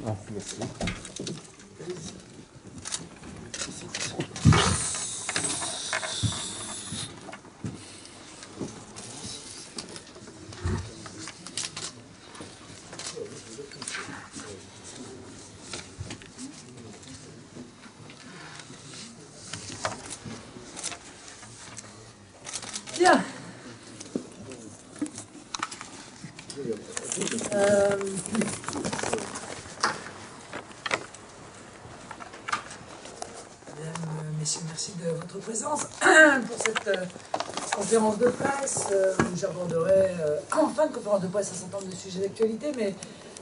Ah, merci. Bien. Messieurs, merci de votre présence pour cette conférence de presse où j'aborderai, en fin de conférence de presse, un certain nombre de sujets d'actualité, mais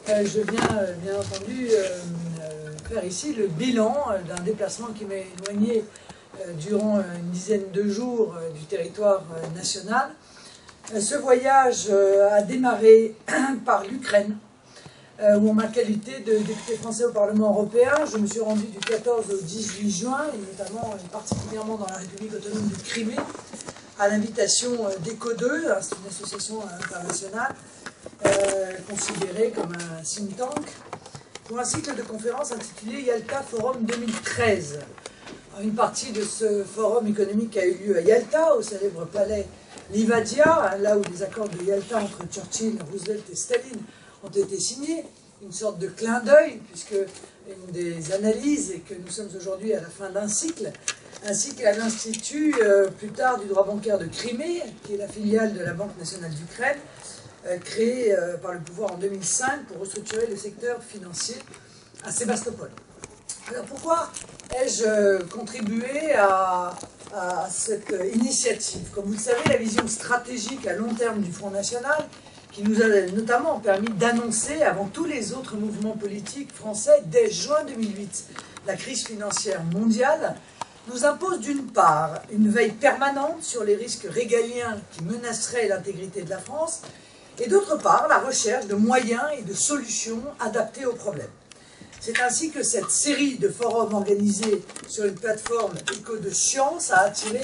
je viens bien entendu faire ici le bilan d'un déplacement qui m'a éloigné durant une dizaine de jours du territoire national. Ce voyage a démarré par l'Ukraine, où en ma qualité de député français au Parlement européen, je me suis rendu du 14 au 18 juin, et notamment et particulièrement dans la République autonome de Crimée, à l'invitation d'ECO2, c'est une association internationale considérée comme un think tank, pour un cycle de conférences intitulé Yalta Forum 2013. Une partie de ce forum économique a eu lieu à Yalta, au célèbre palais Livadia, là où les accords de Yalta entre Churchill, Roosevelt et Staline ont été signés, une sorte de clin d'œil, puisque une des analyses est que nous sommes aujourd'hui à la fin d'un cycle, ainsi qu'à l'Institut, plus tard, du droit bancaire de Crimée, qui est la filiale de la Banque nationale d'Ukraine, créée par le pouvoir en 2005 pour restructurer le secteur financier à Sébastopol. Alors pourquoi ai-je contribué à cette initiative? Comme vous le savez, la vision stratégique à long terme du Front National, qui nous a notamment permis d'annoncer, avant tous les autres mouvements politiques français, dès juin 2008, la crise financière mondiale, nous impose d'une part une veille permanente sur les risques régaliens qui menaceraient l'intégrité de la France, et d'autre part la recherche de moyens et de solutions adaptés aux problèmes. C'est ainsi que cette série de forums organisés sur une plateforme Éco de Science a attiré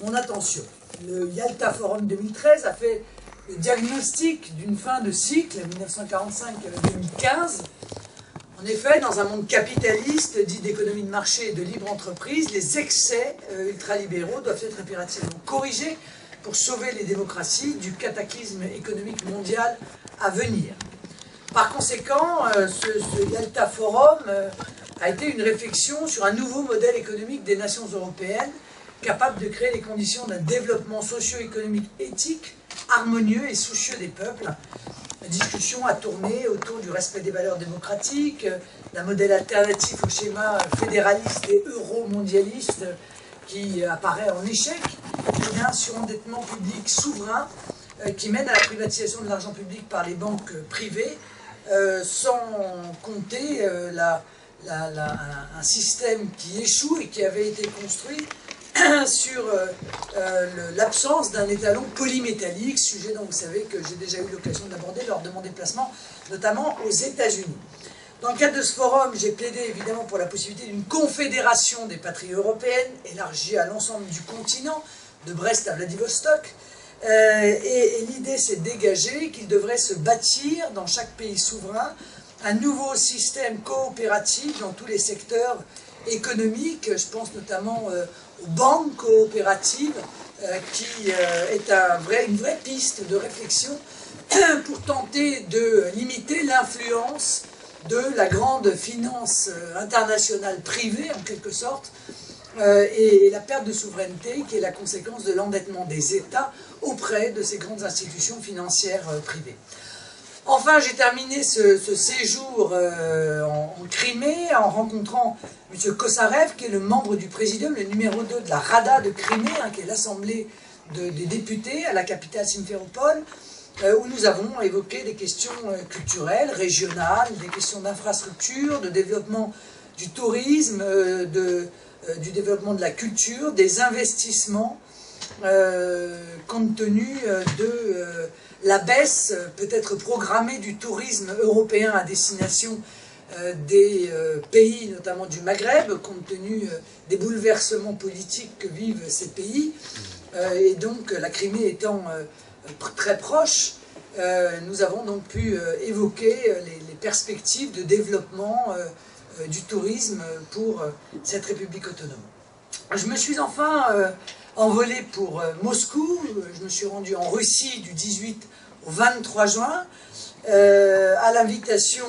mon attention. Le Yalta Forum 2013 a fait le diagnostic d'une fin de cycle, 1945-2015. En effet, dans un monde capitaliste, dit d'économie de marché et de libre entreprise, les excès ultralibéraux doivent être impérativement corrigés pour sauver les démocraties du cataclysme économique mondial à venir. Par conséquent, ce Yalta Forum a été une réflexion sur un nouveau modèle économique des nations européennes, capable de créer les conditions d'un développement socio-économique éthique, harmonieux et soucieux des peuples. La discussion a tourné autour du respect des valeurs démocratiques, d'un modèle alternatif au schéma fédéraliste et euro-mondialiste qui apparaît en échec, et d'un surendettement public souverain qui mène à la privatisation de l'argent public par les banques privées, sans compter un système qui échoue et qui avait été construit sur l'absence d'un étalon polymétallique, sujet dont vous savez que j'ai déjà eu l'occasion d'aborder lors de mon déplacement, notamment aux États-Unis. Dans le cadre de ce forum, j'ai plaidé évidemment pour la possibilité d'une confédération des patries européennes, élargie à l'ensemble du continent, de Brest à Vladivostok, et l'idée s'est dégagée qu'il devrait se bâtir dans chaque pays souverain un nouveau système coopératif dans tous les secteurs économiques. Je pense notamment aux banques coopératives, qui est une vraie piste de réflexion pour tenter de limiter l'influence de la grande finance internationale privée, en quelque sorte, et la perte de souveraineté qui est la conséquence de l'endettement des États auprès de ces grandes institutions financières privées. Enfin, j'ai terminé ce séjour en Crimée en rencontrant M. Kosarev, qui est le membre du Présidium, le numéro 2 de la Rada de Crimée, qui est l'Assemblée des députés à la capitale Simferopol, où nous avons évoqué des questions culturelles, régionales, des questions d'infrastructure, de développement du tourisme, du développement de la culture, des investissements, compte tenu de la baisse peut-être programmée du tourisme européen à destination des pays, notamment du Maghreb, compte tenu des bouleversements politiques que vivent ces pays, et donc la Crimée étant très proche, nous avons donc pu évoquer les les perspectives de développement du tourisme pour cette République autonome. Je me suis enfin envolé pour Moscou. Je me suis rendu en Russie du 18 au 23 juin à l'invitation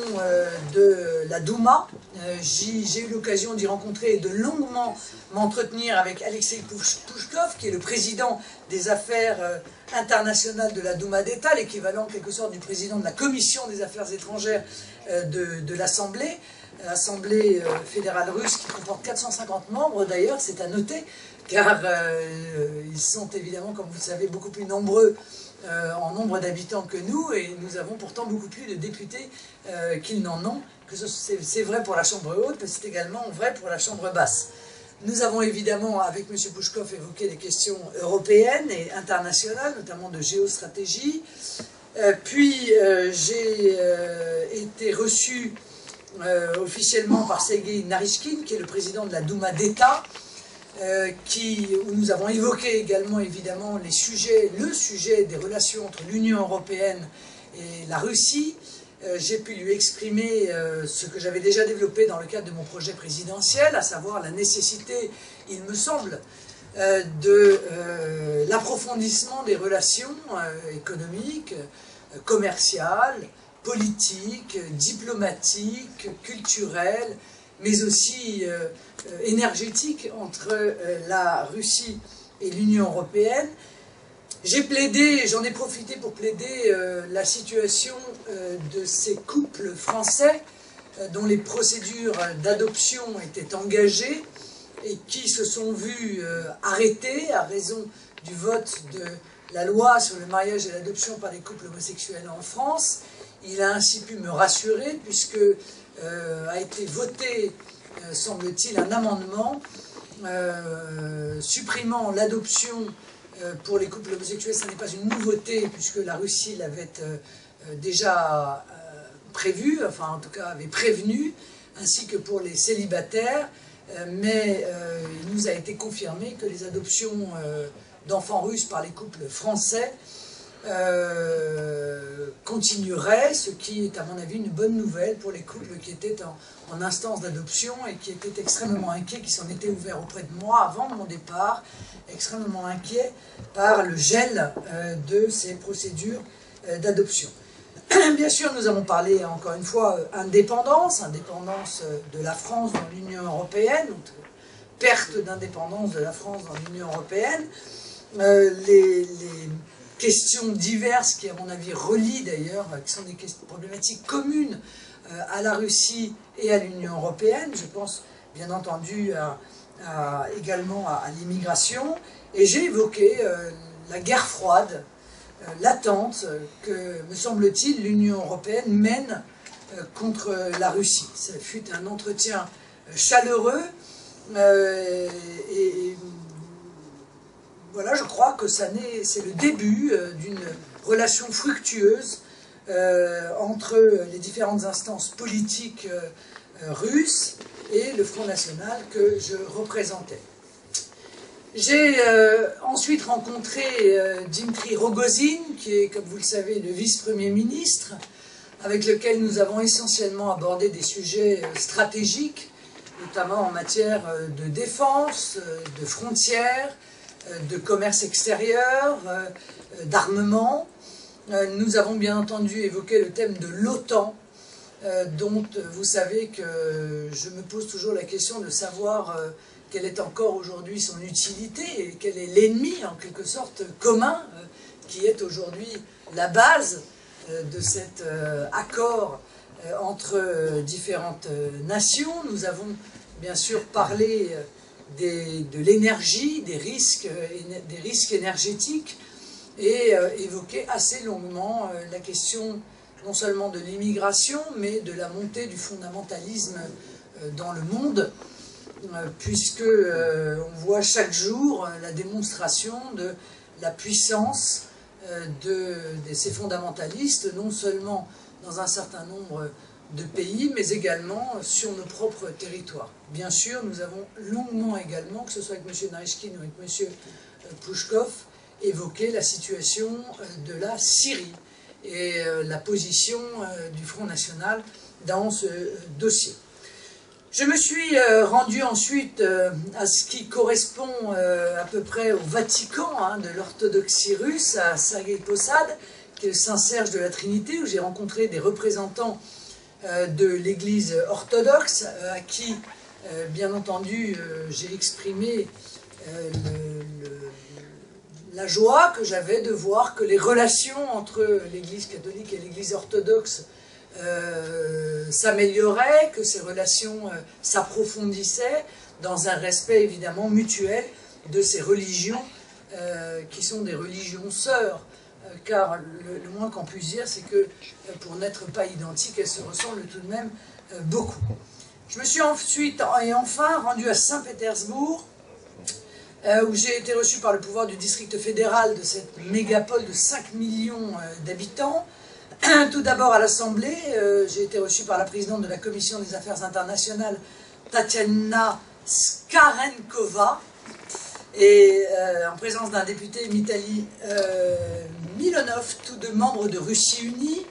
de la Douma. J'ai eu l'occasion d'y rencontrer et de longuement m'entretenir avec Alexei Pouchkov, qui est le président des affaires internationales de la Douma d'État, l'équivalent en quelque sorte du président de la Commission des affaires étrangères de l'Assemblée, Assemblée fédérale russe qui comporte 450 membres d'ailleurs, c'est à noter, car ils sont évidemment, comme vous le savez, beaucoup plus nombreux en nombre d'habitants que nous, et nous avons pourtant beaucoup plus de députés qu'ils n'en ont. C'est vrai pour la Chambre haute, mais c'est également vrai pour la Chambre basse. Nous avons évidemment, avec M. Pouchkov, évoqué des questions européennes et internationales, notamment de géostratégie. Puis j'ai été reçu officiellement par Sergueï Narychkine, qui est le président de la Douma d'État, où nous avons évoqué également évidemment le sujet des relations entre l'Union européenne et la Russie. J'ai pu lui exprimer ce que j'avais déjà développé dans le cadre de mon projet présidentiel, à savoir la nécessité, il me semble, de l'approfondissement des relations économiques, commerciales, politiques, diplomatiques, culturelles, mais aussi énergétiques entre la Russie et l'Union européenne. J'ai plaidé, j'en ai profité pour plaider la situation de ces couples français dont les procédures d'adoption étaient engagées et qui se sont vus arrêtés à raison du vote de la loi sur le mariage et l'adoption par les couples homosexuels en France. Il a ainsi pu me rassurer puisque a été voté, semble-t-il, un amendement supprimant l'adoption pour les couples homosexuels. Ce n'est pas une nouveauté puisque la Russie l'avait déjà prévu, enfin en tout cas avait prévenu, ainsi que pour les célibataires, mais il nous a été confirmé que les adoptions d'enfants russes par les couples français continuerait, ce qui est à mon avis une bonne nouvelle pour les couples qui étaient en instance d'adoption et qui étaient extrêmement inquiets, qui s'en étaient ouverts auprès de moi avant mon départ, extrêmement inquiets par le gel de ces procédures d'adoption. Bien sûr, nous avons parlé encore une fois indépendance de la France dans l'Union européenne, perte d'indépendance de la France dans l'Union européenne, les questions diverses qui, à mon avis, relient d'ailleurs, qui sont des problématiques communes à la Russie et à l'Union européenne. Je pense bien entendu également à l'immigration. Et j'ai évoqué la guerre froide, latente, que, me semble-t-il, l'Union européenne mène contre la Russie. Ça fut un entretien chaleureux et voilà, je crois que c'est le début d'une relation fructueuse entre les différentes instances politiques russes et le Front National que je représentais. J'ai ensuite rencontré Dmitri Rogozin, qui est, comme vous le savez, le vice-premier ministre, avec lequel nous avons essentiellement abordé des sujets stratégiques, notamment en matière de défense, de frontières, de commerce extérieur, d'armement. Nous avons bien entendu évoqué le thème de l'OTAN, dont vous savez que je me pose toujours la question de savoir quelle est encore aujourd'hui son utilité et quel est l'ennemi en quelque sorte commun qui est aujourd'hui la base de cet accord entre différentes nations. Nous avons bien sûr parlé de l'énergie, des risques énergétiques et évoqué assez longuement la question non seulement de l'immigration mais de la montée du fondamentalisme dans le monde, puisque on voit chaque jour la démonstration de la puissance de ces fondamentalistes, non seulement dans un certain nombre de pays, mais également sur nos propres territoires. Bien sûr, nous avons longuement également, que ce soit avec M. Narychkine ou avec M. Pouchkov, évoqué la situation de la Syrie et la position du Front National dans ce dossier. Je me suis rendu ensuite à ce qui correspond à peu près au Vatican de l'orthodoxie russe, à Sergueï Posad, qui est le Saint-Serge de la Trinité, où j'ai rencontré des représentants de l'Église orthodoxe, à qui, bien entendu, j'ai exprimé la joie que j'avais de voir que les relations entre l'Église catholique et l'Église orthodoxe s'amélioraient, que ces relations s'approfondissaient dans un respect évidemment mutuel de ces religions qui sont des religions sœurs, car le moins qu'on puisse dire, c'est que pour n'être pas identiques, elles se ressemblent tout de même beaucoup. Je me suis ensuite et enfin rendu à Saint-Pétersbourg, où j'ai été reçu par le pouvoir du district fédéral de cette mégapole de 5 millions d'habitants. Tout d'abord à l'Assemblée, j'ai été reçu par la présidente de la Commission des Affaires internationales, Tatiana Skarenkova, et en présence d'un député Vitaly Milonov, tous deux membres de Russie Unie.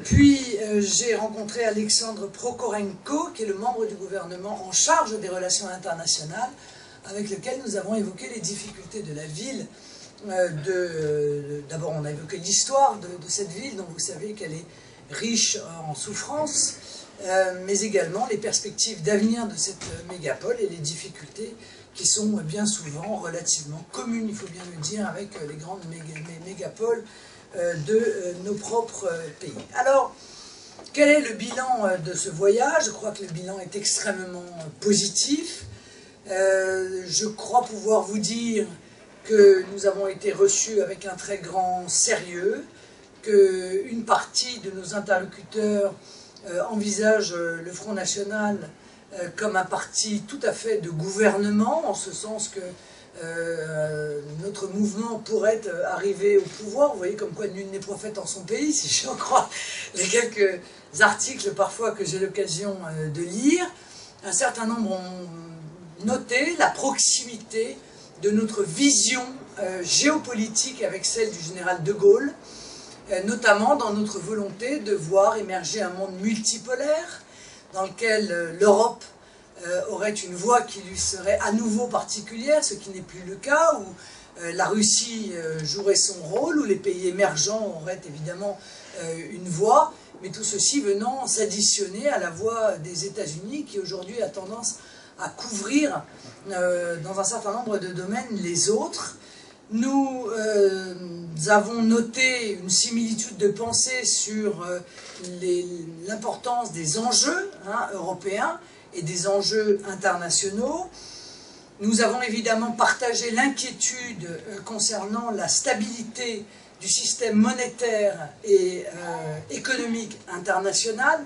Puis j'ai rencontré Alexandre Prokorenko, qui est le membre du gouvernement en charge des relations internationales, avec lequel nous avons évoqué les difficultés de la ville. D'abord, on a évoqué l'histoire de cette ville, dont vous savez qu'elle est riche en souffrances, mais également les perspectives d'avenir de cette mégapole et les difficultés qui sont bien souvent relativement communes, il faut bien le dire, avec les grandes mégapoles de nos propres pays. Alors, quel est le bilan de ce voyage? Je crois que le bilan est extrêmement positif. Je crois pouvoir vous dire que nous avons été reçus avec un très grand sérieux, qu'une partie de nos interlocuteurs envisage le Front National comme un parti tout à fait de gouvernement, en ce sens que notre mouvement pourrait arriver au pouvoir. Vous voyez comme quoi nul n'est prophète en son pays, si j'en crois les quelques articles parfois que j'ai l'occasion de lire. Un certain nombre ont noté la proximité de notre vision géopolitique avec celle du général de Gaulle, notamment dans notre volonté de voir émerger un monde multipolaire dans lequel l'Europe aurait une voix qui lui serait à nouveau particulière, ce qui n'est plus le cas, où la Russie jouerait son rôle, où les pays émergents auraient évidemment une voix, mais tout ceci venant s'additionner à la voix des États-Unis qui aujourd'hui a tendance à couvrir dans un certain nombre de domaines les autres. Nous avons noté une similitude de pensée sur l'importance des enjeux européens et des enjeux internationaux. Nous avons évidemment partagé l'inquiétude concernant la stabilité du système monétaire et économique international.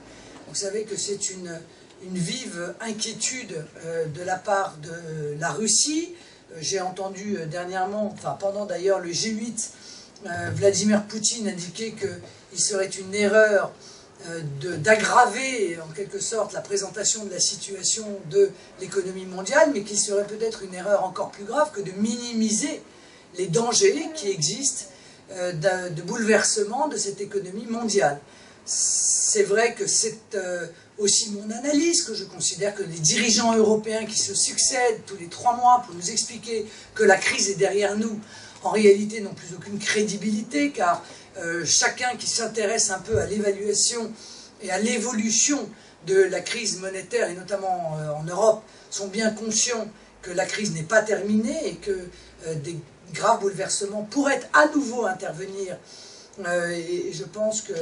Vous savez que c'est une vive inquiétude de la part de la Russie. J'ai entendu dernièrement, enfin pendant d'ailleurs le G8, Vladimir Poutine indiquer qu'il serait une erreur d'aggraver en quelque sorte la présentation de la situation de l'économie mondiale, mais qu'il serait peut-être une erreur encore plus grave que de minimiser les dangers qui existent de bouleversement de cette économie mondiale. C'est vrai que c'est aussi mon analyse, que je considère que les dirigeants européens qui se succèdent tous les 3 mois pour nous expliquer que la crise est derrière nous, en réalité n'ont plus aucune crédibilité, car chacun qui s'intéresse un peu à l'évaluation et à l'évolution de la crise monétaire, et notamment en Europe, sont bien conscients que la crise n'est pas terminée et que des graves bouleversements pourraient à nouveau intervenir. Et je pense que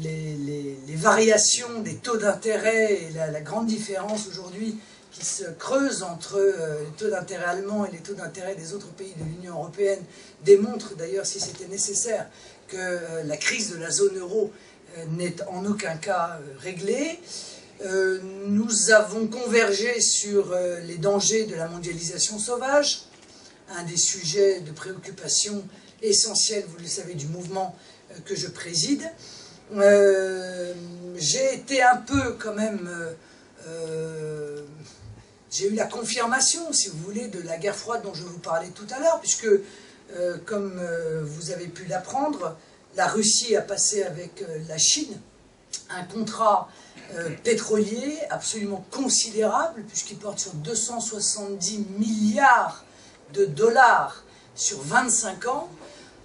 les variations des taux d'intérêt et la grande différence aujourd'hui qui se creuse entre les taux d'intérêt allemands et les taux d'intérêt des autres pays de l'Union européenne démontre d'ailleurs, si c'était nécessaire, que la crise de la zone euro n'est en aucun cas réglée. Nous avons convergé sur les dangers de la mondialisation sauvage, un des sujets de préoccupation essentiels, vous le savez, du mouvement que je préside. J'ai été un peu quand même... j'ai eu la confirmation, si vous voulez, de la guerre froide dont je vous parlais tout à l'heure, puisque, comme vous avez pu l'apprendre, la Russie a passé avec la Chine un contrat pétrolier absolument considérable, puisqu'il porte sur 270 milliards de dollars sur 25 ans.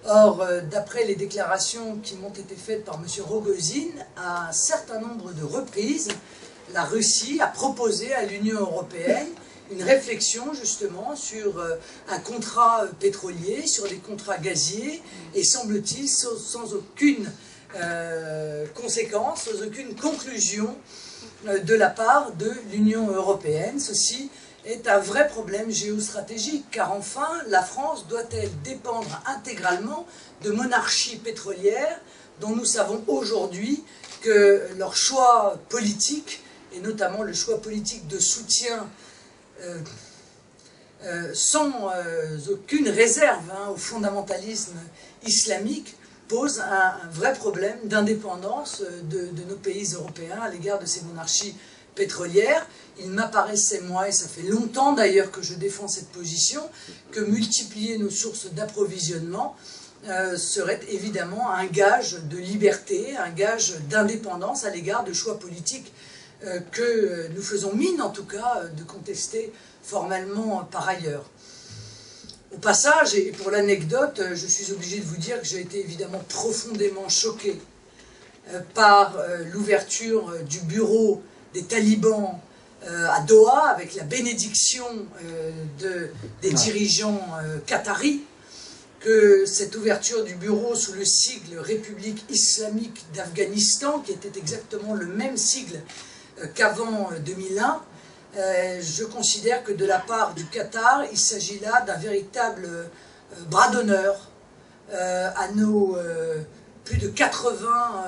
Or, d'après les déclarations qui m'ont été faites par M. Rogozin, à un certain nombre de reprises, la Russie a proposé à l'Union européenne une réflexion justement sur un contrat pétrolier, sur les contrats gaziers, et semble-t-il sans aucune conséquence, sans aucune conclusion de la part de l'Union européenne. Ceci est un vrai problème géostratégique, car enfin, la France doit-elle dépendre intégralement de monarchies pétrolières dont nous savons aujourd'hui que leur choix politique, et notamment le choix politique de soutien sans aucune réserve au fondamentalisme islamique, pose un vrai problème d'indépendance de nos pays européens à l'égard de ces monarchies pétrolières. Il m'apparaissait, moi, et ça fait longtemps d'ailleurs que je défends cette position, que multiplier nos sources d'approvisionnement serait évidemment un gage de liberté, un gage d'indépendance à l'égard de choix politiques que nous faisons mine, en tout cas, de contester formellement par ailleurs. Au passage, et pour l'anecdote, je suis obligé de vous dire que j'ai été évidemment profondément choqué par l'ouverture du bureau des talibans à Doha, avec la bénédiction des dirigeants qataris, que cette ouverture du bureau sous le sigle République islamique d'Afghanistan, qui était exactement le même sigle qu'avant 2001, je considère que de la part du Qatar, il s'agit là d'un véritable bras d'honneur à nos plus de 80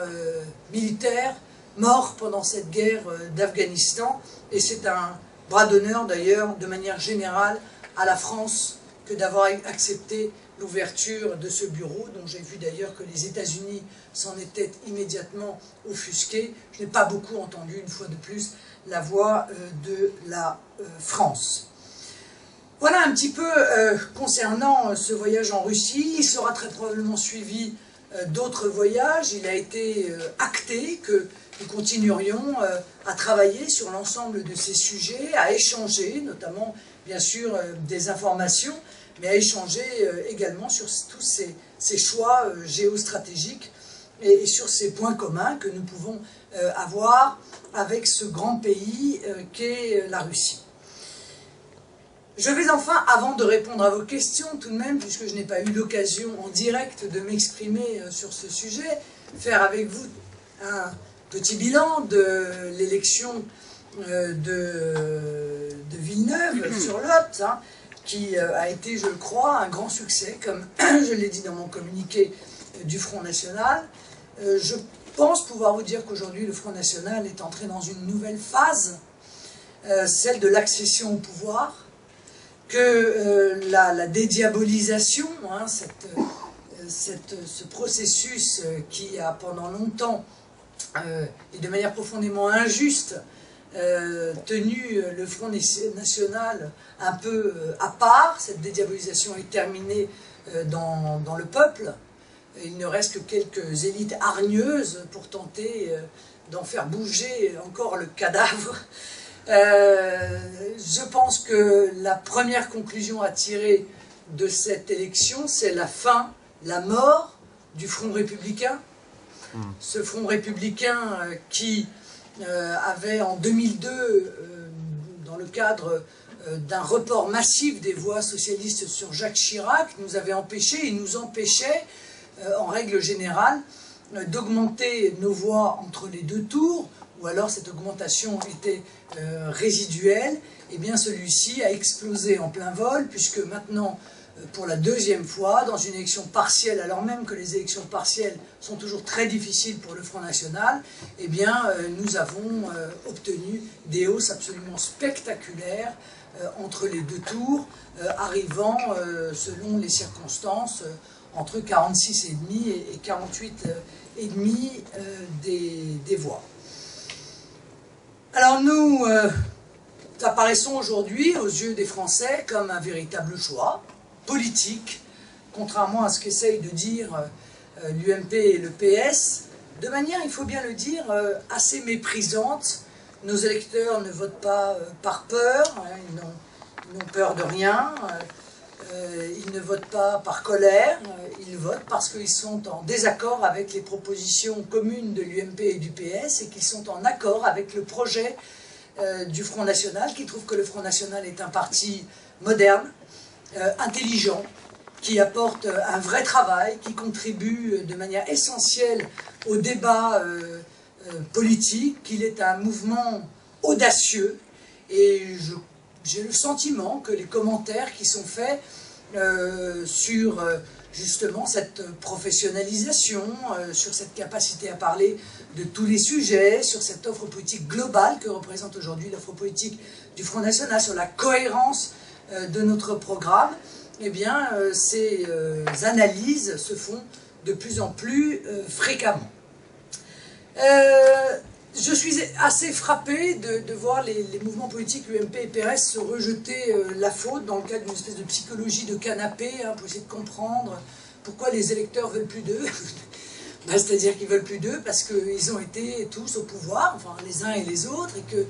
militaires morts pendant cette guerre d'Afghanistan. Et c'est un bras d'honneur d'ailleurs, de manière générale, à la France que d'avoir accepté l'ouverture de ce bureau, dont j'ai vu d'ailleurs que les États-Unis s'en étaient immédiatement offusqués. Je n'ai pas beaucoup entendu, une fois de plus, la voix de la France. Voilà un petit peu concernant ce voyage en Russie. Il sera très probablement suivi d'autres voyages. Il a été acté que nous continuerions à travailler sur l'ensemble de ces sujets, à échanger, notamment, bien sûr, des informations, mais à échanger également sur tous ces choix géostratégiques et sur ces points communs que nous pouvons avoir avec ce grand pays qu'est la Russie. Je vais enfin, avant de répondre à vos questions, tout de même, puisque je n'ai pas eu l'occasion en direct de m'exprimer sur ce sujet, faire avec vous un petit bilan de l'élection de Villeneuve-sur-Lot, qui a été, je le crois, un grand succès, comme je l'ai dit dans mon communiqué du Front National. Je pense pouvoir vous dire qu'aujourd'hui, le Front National est entré dans une nouvelle phase, celle de l'accession au pouvoir, que la dédiabolisation, ce processus qui a pendant longtemps, et de manière profondément injuste, tenu le Front National un peu à part, cette dédiabolisation est terminée dans le peuple. Il ne reste que quelques élites hargneuses pour tenter d'en faire bouger encore le cadavre. Je pense que la première conclusion à tirer de cette élection, c'est la fin, la mort du Front républicain. Ce Front républicain qui avait en 2002, dans le cadre d'un report massif des voix socialistes sur Jacques Chirac, nous avait empêché et nous empêchait, en règle générale, d'augmenter nos voix entre les deux tours, ou alors cette augmentation était résiduelle. Et bien celui-ci a explosé en plein vol, puisque maintenant, pour la deuxième fois, dans une élection partielle, alors même que les élections partielles sont toujours très difficiles pour le Front National, eh bien, nous avons obtenu des hausses absolument spectaculaires entre les deux tours, arrivant, selon les circonstances, entre 46,5 et 48,5 des voix. Alors nous apparaissons aujourd'hui aux yeux des Français comme un véritable choix politique, contrairement à ce qu'essaye de dire l'UMP et le PS, de manière, il faut bien le dire, assez méprisante. Nos électeurs ne votent pas par peur, hein, ils n'ont peur de rien, ils ne votent pas par colère, ils votent parce qu'ils sont en désaccord avec les propositions communes de l'UMP et du PS et qu'ils sont en accord avec le projet du Front National, qui trouve que le Front National est un parti moderne, intelligent, qui apporte un vrai travail, qui contribue de manière essentielle au débat politique, qu'il est un mouvement audacieux. Et j'ai le sentiment que les commentaires qui sont faits sur justement cette professionnalisation, sur cette capacité à parler de tous les sujets, sur cette offre politique globale que représente aujourd'hui l'offre politique du Front National, sur la cohérence de notre programme, eh bien, ces analyses se font de plus en plus fréquemment. Je suis assez frappé de voir les mouvements politiques UMP et PRS se rejeter la faute dans le cadre d'une espèce de psychologie de canapé, hein, pour essayer de comprendre pourquoi les électeurs veulent plus d'eux. C'est-à-dire qu'ils veulent plus d'eux parce qu'ils ont été tous au pouvoir, enfin les uns et les autres, et que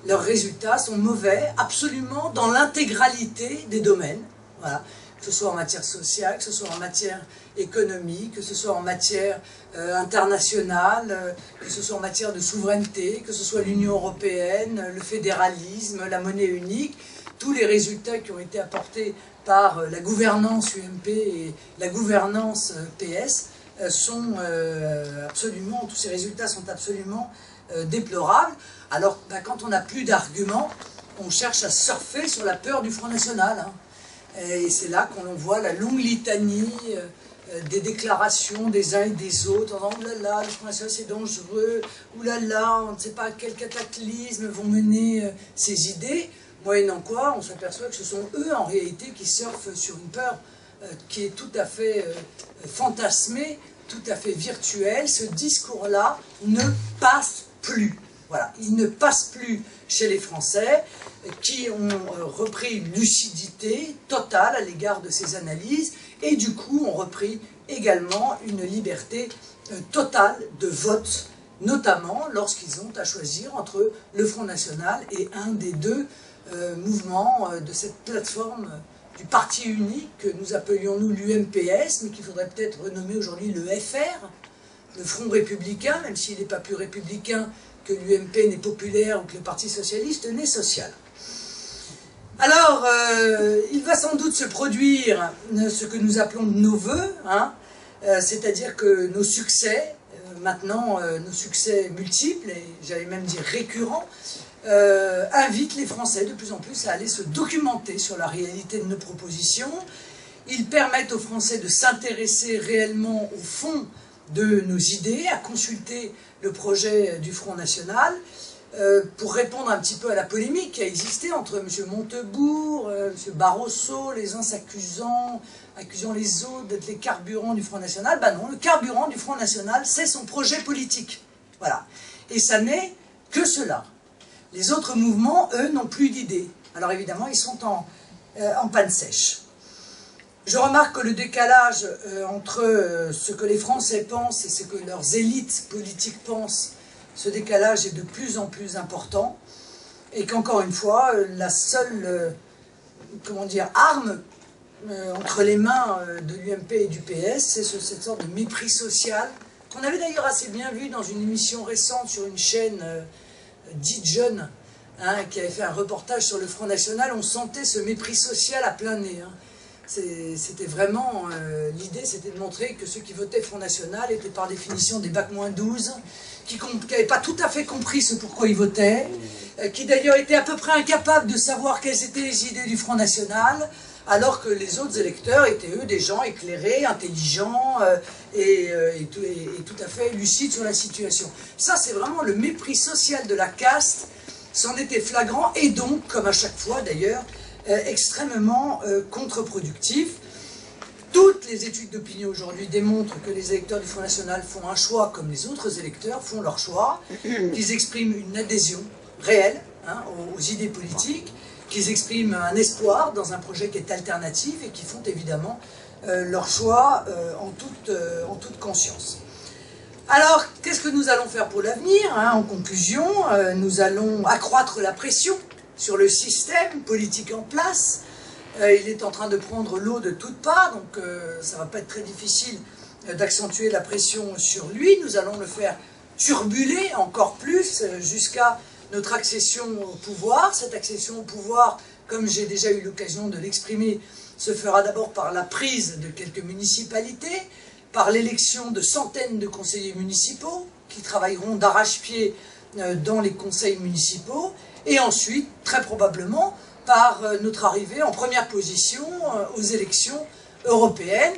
leurs résultats sont mauvais, absolument dans l'intégralité des domaines. Voilà. Que ce soit en matière sociale, que ce soit en matière économique, que ce soit en matière internationale, que ce soit en matière de souveraineté, que ce soit l'Union européenne, le fédéralisme, la monnaie unique, tous les résultats qui ont été apportés par la gouvernance UMP et la gouvernance PS sont absolument, tous ces résultats sont absolument déplorables. Alors, quand on n'a plus d'arguments, on cherche à surfer sur la peur du Front National, hein. Et c'est là qu'on voit la longue litanie des déclarations des uns et des autres, en disant « Oh là là, le Front National c'est dangereux, oh là là, on ne sait pas à quel cataclysme vont mener ces idées ». Moyennant quoi, on s'aperçoit que ce sont eux, en réalité, qui surfent sur une peur qui est tout à fait fantasmée, tout à fait virtuelle. Ce discours-là ne passe plus. Voilà, il ne passe plus chez les Français, qui ont repris une lucidité totale à l'égard de ces analyses, et du coup ont repris également une liberté totale de vote, notamment lorsqu'ils ont à choisir entre le Front National et un des deux mouvements de cette plateforme du parti unique que nous appelions nous l'UMPS, mais qu'il faudrait peut-être renommer aujourd'hui le FR, le Front républicain, même s'il n'est pas plus républicain que l'UMP n'est populaire ou que le Parti socialiste n'est social. Alors, il va sans doute se produire ce que nous appelons de nos voeux, hein, c'est-à-dire que nos succès, maintenant nos succès multiples, et j'allais même dire récurrents, invitent les Français de plus en plus à aller se documenter sur la réalité de nos propositions. Ils permettent aux Français de s'intéresser réellement au fond de nos idées, à consulter le projet du Front National, pour répondre un petit peu à la polémique qui a existé entre M. Montebourg, M. Barroso, les uns accusant les autres d'être les carburants du Front National. Ben non, le carburant du Front National, c'est son projet politique. Voilà. Et ça n'est que cela. Les autres mouvements, eux, n'ont plus d'idées. Alors évidemment, ils sont en panne sèche. Je remarque que le décalage entre ce que les Français pensent et ce que leurs élites politiques pensent, ce décalage est de plus en plus important, et qu'encore une fois, la seule arme entre les mains de l'UMP et du PS, c'est cette sorte de mépris social, qu'on avait d'ailleurs assez bien vu dans une émission récente sur une chaîne dite jeune, hein, qui avait fait un reportage sur le Front National. On sentait ce mépris social à plein nez, hein. C'était vraiment, l'idée c'était de montrer que ceux qui votaient Front National étaient par définition des bac-12, qui n'avaient pas tout à fait compris ce pourquoi ils votaient, qui d'ailleurs étaient à peu près incapables de savoir quelles étaient les idées du Front National, alors que les autres électeurs étaient eux des gens éclairés, intelligents et tout à fait lucides sur la situation. Ça c'est vraiment le mépris social de la caste, c'en était flagrant, et donc, comme à chaque fois d'ailleurs, extrêmement contre-productif. Toutes les études d'opinion aujourd'hui démontrent que les électeurs du Front National font un choix comme les autres électeurs font leur choix, qu'ils expriment une adhésion réelle, hein, aux idées politiques, qu'ils expriment un espoir dans un projet qui est alternatif et qui font évidemment leur choix en toute conscience. Alors, qu'est-ce que nous allons faire pour l'avenir, hein? En conclusion, nous allons accroître la pression sur le système politique en place. Il est en train de prendre l'eau de toutes parts, donc ça ne va pas être très difficile d'accentuer la pression sur lui. Nous allons le faire turbuler encore plus jusqu'à notre accession au pouvoir. Cette accession au pouvoir, comme j'ai déjà eu l'occasion de l'exprimer, se fera d'abord par la prise de quelques municipalités, par l'élection de centaines de conseillers municipaux qui travailleront d'arrache-pied dans les conseils municipaux, et ensuite, très probablement, par notre arrivée en première position aux élections européennes.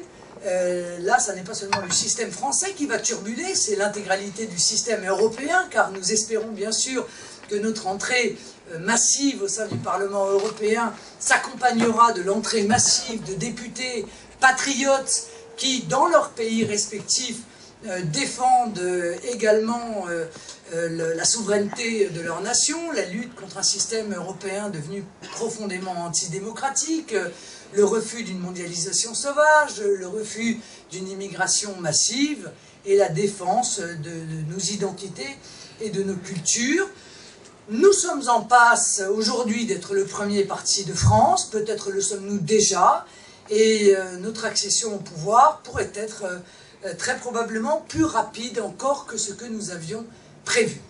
Là, ça n'est pas seulement le système français qui va turbuler, c'est l'intégralité du système européen, car nous espérons bien sûr que notre entrée massive au sein du Parlement européen s'accompagnera de l'entrée massive de députés patriotes qui, dans leurs pays respectifs, défendent également la souveraineté de leur nation, la lutte contre un système européen devenu profondément antidémocratique, le refus d'une mondialisation sauvage, le refus d'une immigration massive et la défense de nos identités et de nos cultures. Nous sommes en passe aujourd'hui d'être le premier parti de France, peut-être le sommes-nous déjà, et notre accession au pouvoir pourrait être très probablement plus rapide encore que ce que nous avions prévu.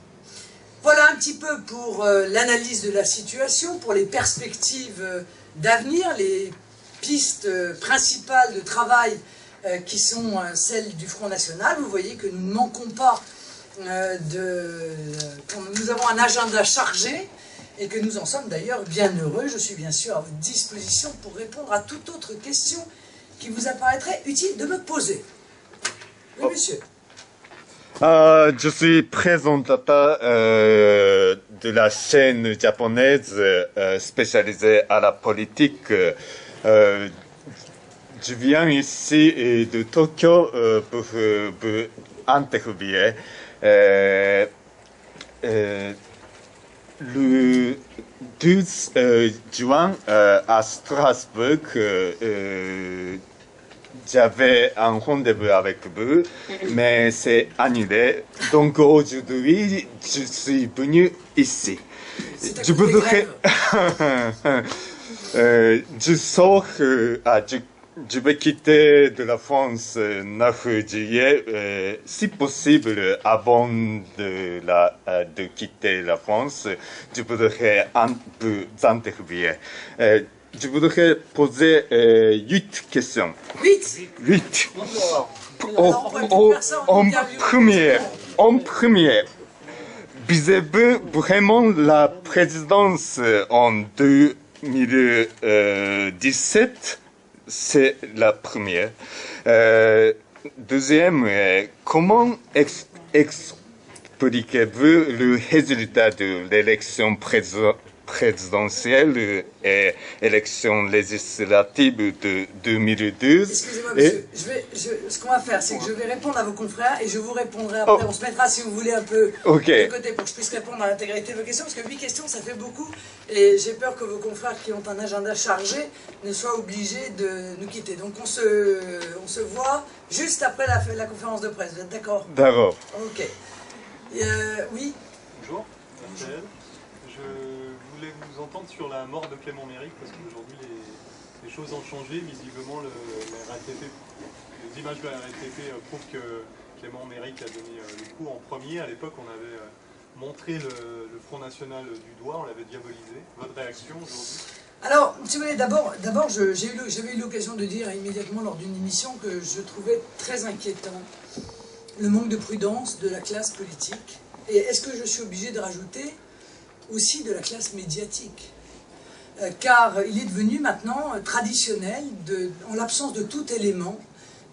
Voilà un petit peu pour l'analyse de la situation, pour les perspectives d'avenir, les pistes principales de travail qui sont celles du Front National. Vous voyez que nous ne manquons pas nous avons un agenda chargé et que nous en sommes d'ailleurs bien heureux. Je suis bien sûr à votre disposition pour répondre à toute autre question qui vous apparaîtrait utile de me poser. Oui, monsieur. Je suis présentateur de la chaîne japonaise spécialisée à la politique. Je viens ici de Tokyo pour interviewer le 12 juin à Strasbourg. J'avais un rendez-vous avec vous, mais c'est annulé. Donc aujourd'hui, je suis venu ici. Je voudrais... je sors... je vais quitter de la France 9 juillet. Si possible, avant de quitter la France, je voudrais un peu interviewer. Je voudrais poser 8 questions. 8. En premier, visez-vous vraiment la présidence en 2017? C'est la première. Deuxième, comment expliquez-vous le résultat de l'élection présidentielle et élection législative de 2012. Excusez-moi, monsieur. Ce qu'on va faire, c'est que je vais répondre à vos confrères et je vous répondrai après. On se mettra, si vous voulez, un peu de côté pour que je puisse répondre à l'intégralité de vos questions, parce que 8 questions, ça fait beaucoup. Et j'ai peur que vos confrères qui ont un agenda chargé ne soient obligés de nous quitter. Donc on se voit juste après la conférence de presse. Vous êtes d'accord? D'accord. Ok. Oui. Bonjour. Bonjour. Je voulais vous entendre sur la mort de Clément Méric, parce qu'aujourd'hui les choses ont changé. Visiblement, les images de la RATP prouvent que Clément Méric a donné le coup en premier. À l'époque, on avait montré le Front National du doigt, on l'avait diabolisé. Votre réaction aujourd'hui? Alors, si vous voulez, d'abord j'avais eu l'occasion de dire immédiatement lors d'une émission que je trouvais très inquiétant le manque de prudence de la classe politique. Et est-ce que je suis obligé de rajouter aussi de la classe médiatique, car il est devenu maintenant traditionnel, en l'absence de tout élément,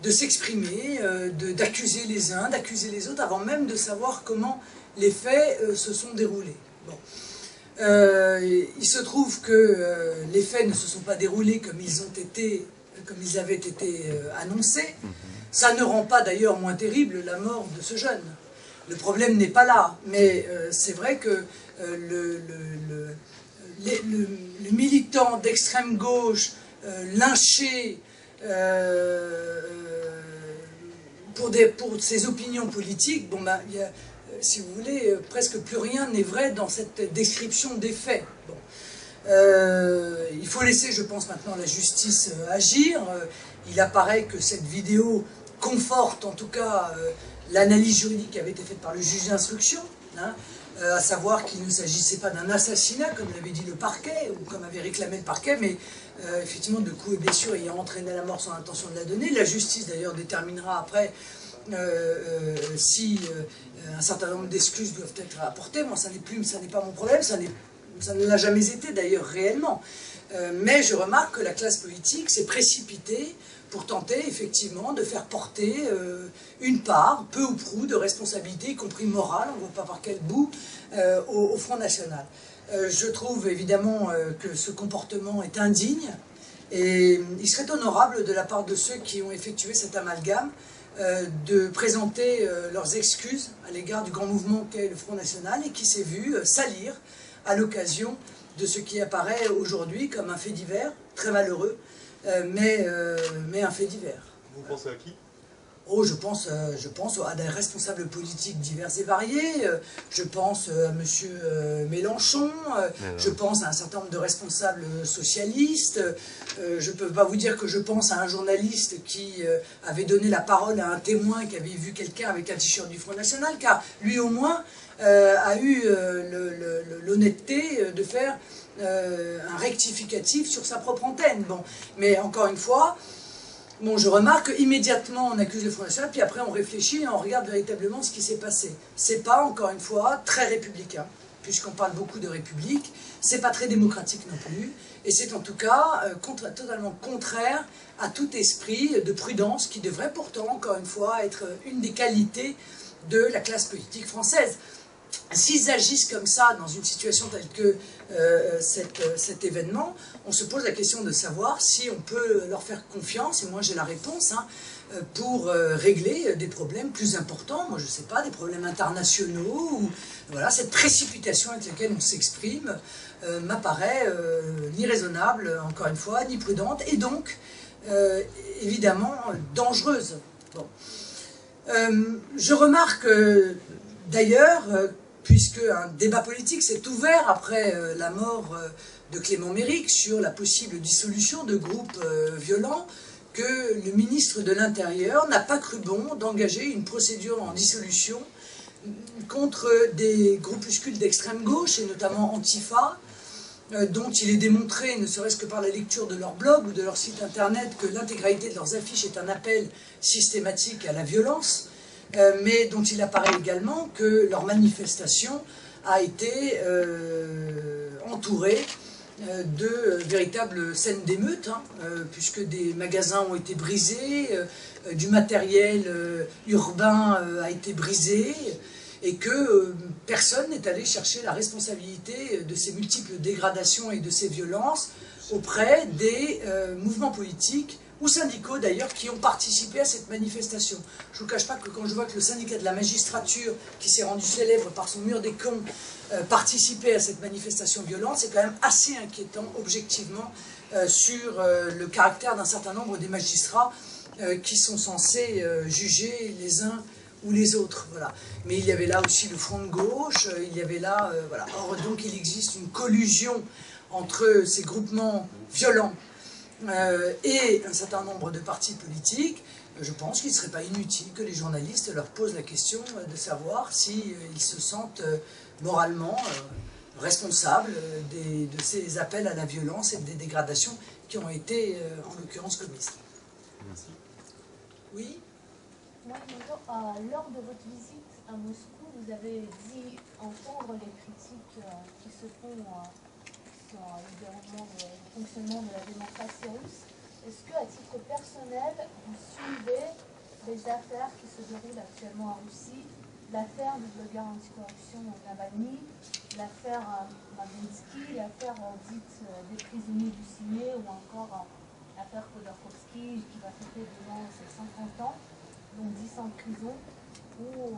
de s'exprimer, d'accuser les uns, d'accuser les autres, avant même de savoir comment les faits se sont déroulés. Bon. Il se trouve que les faits ne se sont pas déroulés comme ils avaient été annoncés. Ça ne rend pas d'ailleurs moins terrible la mort de ce jeune. Le problème n'est pas là, mais c'est vrai que le militant d'extrême gauche lynché pour ses opinions politiques, bon, ben, il y a, si vous voulez, presque plus rien n'est vrai dans cette description des faits. Bon. Il faut laisser, je pense, maintenant la justice agir. Il apparaît que cette vidéo conforte, en tout cas, l'analyse juridique qui avait été faite par le juge d'instruction, hein, à savoir qu'il ne s'agissait pas d'un assassinat, comme l'avait dit le parquet, ou comme avait réclamé le parquet, mais effectivement de coups et blessures ayant entraîné la mort sans intention de la donner. La justice, d'ailleurs, déterminera après si un certain nombre d'excuses doivent être apportées. Moi, ça n'est pas mon problème, ça ne l'a jamais été d'ailleurs réellement. Mais je remarque que la classe politique s'est précipitée pour tenter effectivement de faire porter une part, peu ou prou, de responsabilité, y compris morale, on ne voit pas par quel bout, au Front National. Je trouve évidemment que ce comportement est indigne, et il serait honorable de la part de ceux qui ont effectué cet amalgame de présenter leurs excuses à l'égard du grand mouvement qu'est le Front National et qui s'est vu salir à l'occasion de ce qui apparaît aujourd'hui comme un fait divers, très malheureux, mais un fait divers. Vous pensez à qui ? Oh, je pense à des responsables politiques divers et variés, je pense à M. Mélenchon, je pense à un certain nombre de responsables socialistes, je ne peux pas vous dire que je pense à un journaliste qui avait donné la parole à un témoin qui avait vu quelqu'un avec un t-shirt du Front National, car lui au moins a eu l'honnêteté de faire un rectificatif sur sa propre antenne. Bon, mais encore une fois, bon, je remarque immédiatement on accuse le Front National, puis après on réfléchit et on regarde véritablement ce qui s'est passé. C'est pas, encore une fois, très républicain, puisqu'on parle beaucoup de République, c'est pas très démocratique non plus, et c'est en tout cas totalement contraire à tout esprit de prudence qui devrait pourtant, encore une fois, être une des qualités de la classe politique française. S'ils agissent comme ça dans une situation telle que cet événement, on se pose la question de savoir si on peut leur faire confiance, et moi j'ai la réponse, hein, pour régler des problèmes plus importants, moi je ne sais pas, des problèmes internationaux, ou voilà, cette précipitation avec laquelle on s'exprime m'apparaît ni raisonnable, encore une fois, ni prudente, et donc évidemment dangereuse. Bon. Je remarque d'ailleurs, puisque un débat politique s'est ouvert après la mort de Clément Méric sur la possible dissolution de groupes violents, que le ministre de l'Intérieur n'a pas cru bon d'engager une procédure en dissolution contre des groupuscules d'extrême gauche, et notamment Antifa, dont il est démontré, ne serait-ce que par la lecture de leur blog ou de leur site internet, que l'intégralité de leurs affiches est un appel systématique à la violence, mais dont il apparaît également que leur manifestation a été entourée de véritables scènes d'émeute, hein, puisque des magasins ont été brisés, du matériel urbain a été brisé, et que personne n'est allé chercher la responsabilité de ces multiples dégradations et de ces violences auprès des mouvements politiques ou syndicaux d'ailleurs qui ont participé à cette manifestation. Je ne vous cache pas que quand je vois que le syndicat de la magistrature, qui s'est rendu célèbre par son mur des cons, participait à cette manifestation violente, c'est quand même assez inquiétant objectivement sur le caractère d'un certain nombre des magistrats qui sont censés juger les uns ou les autres, voilà. Mais il y avait là aussi le front de gauche, il y avait là, voilà. Or donc il existe une collusion entre ces groupements violents et un certain nombre de partis politiques. Je pense qu'il ne serait pas inutile que les journalistes leur posent la question de savoir s'ils se sentent moralement responsables de ces appels à la violence et des dégradations qui ont été en l'occurrence commises. Merci. Oui. Lors de votre visite à Moscou, vous avez dit entendre les critiques qui se font sur le déroulement, le fonctionnement de la démocratie russe. Est-ce qu'à titre personnel, vous suivez les affaires qui se déroulent actuellement en Russie, l'affaire du blogueur anticorruption Navalny, l'affaire Magnitsky, l'affaire dite des prisonniers du ciné, ou encore l'affaire Khodorkovsky qui va fêter demain ses 50 ans, donc 10 ans de prison, où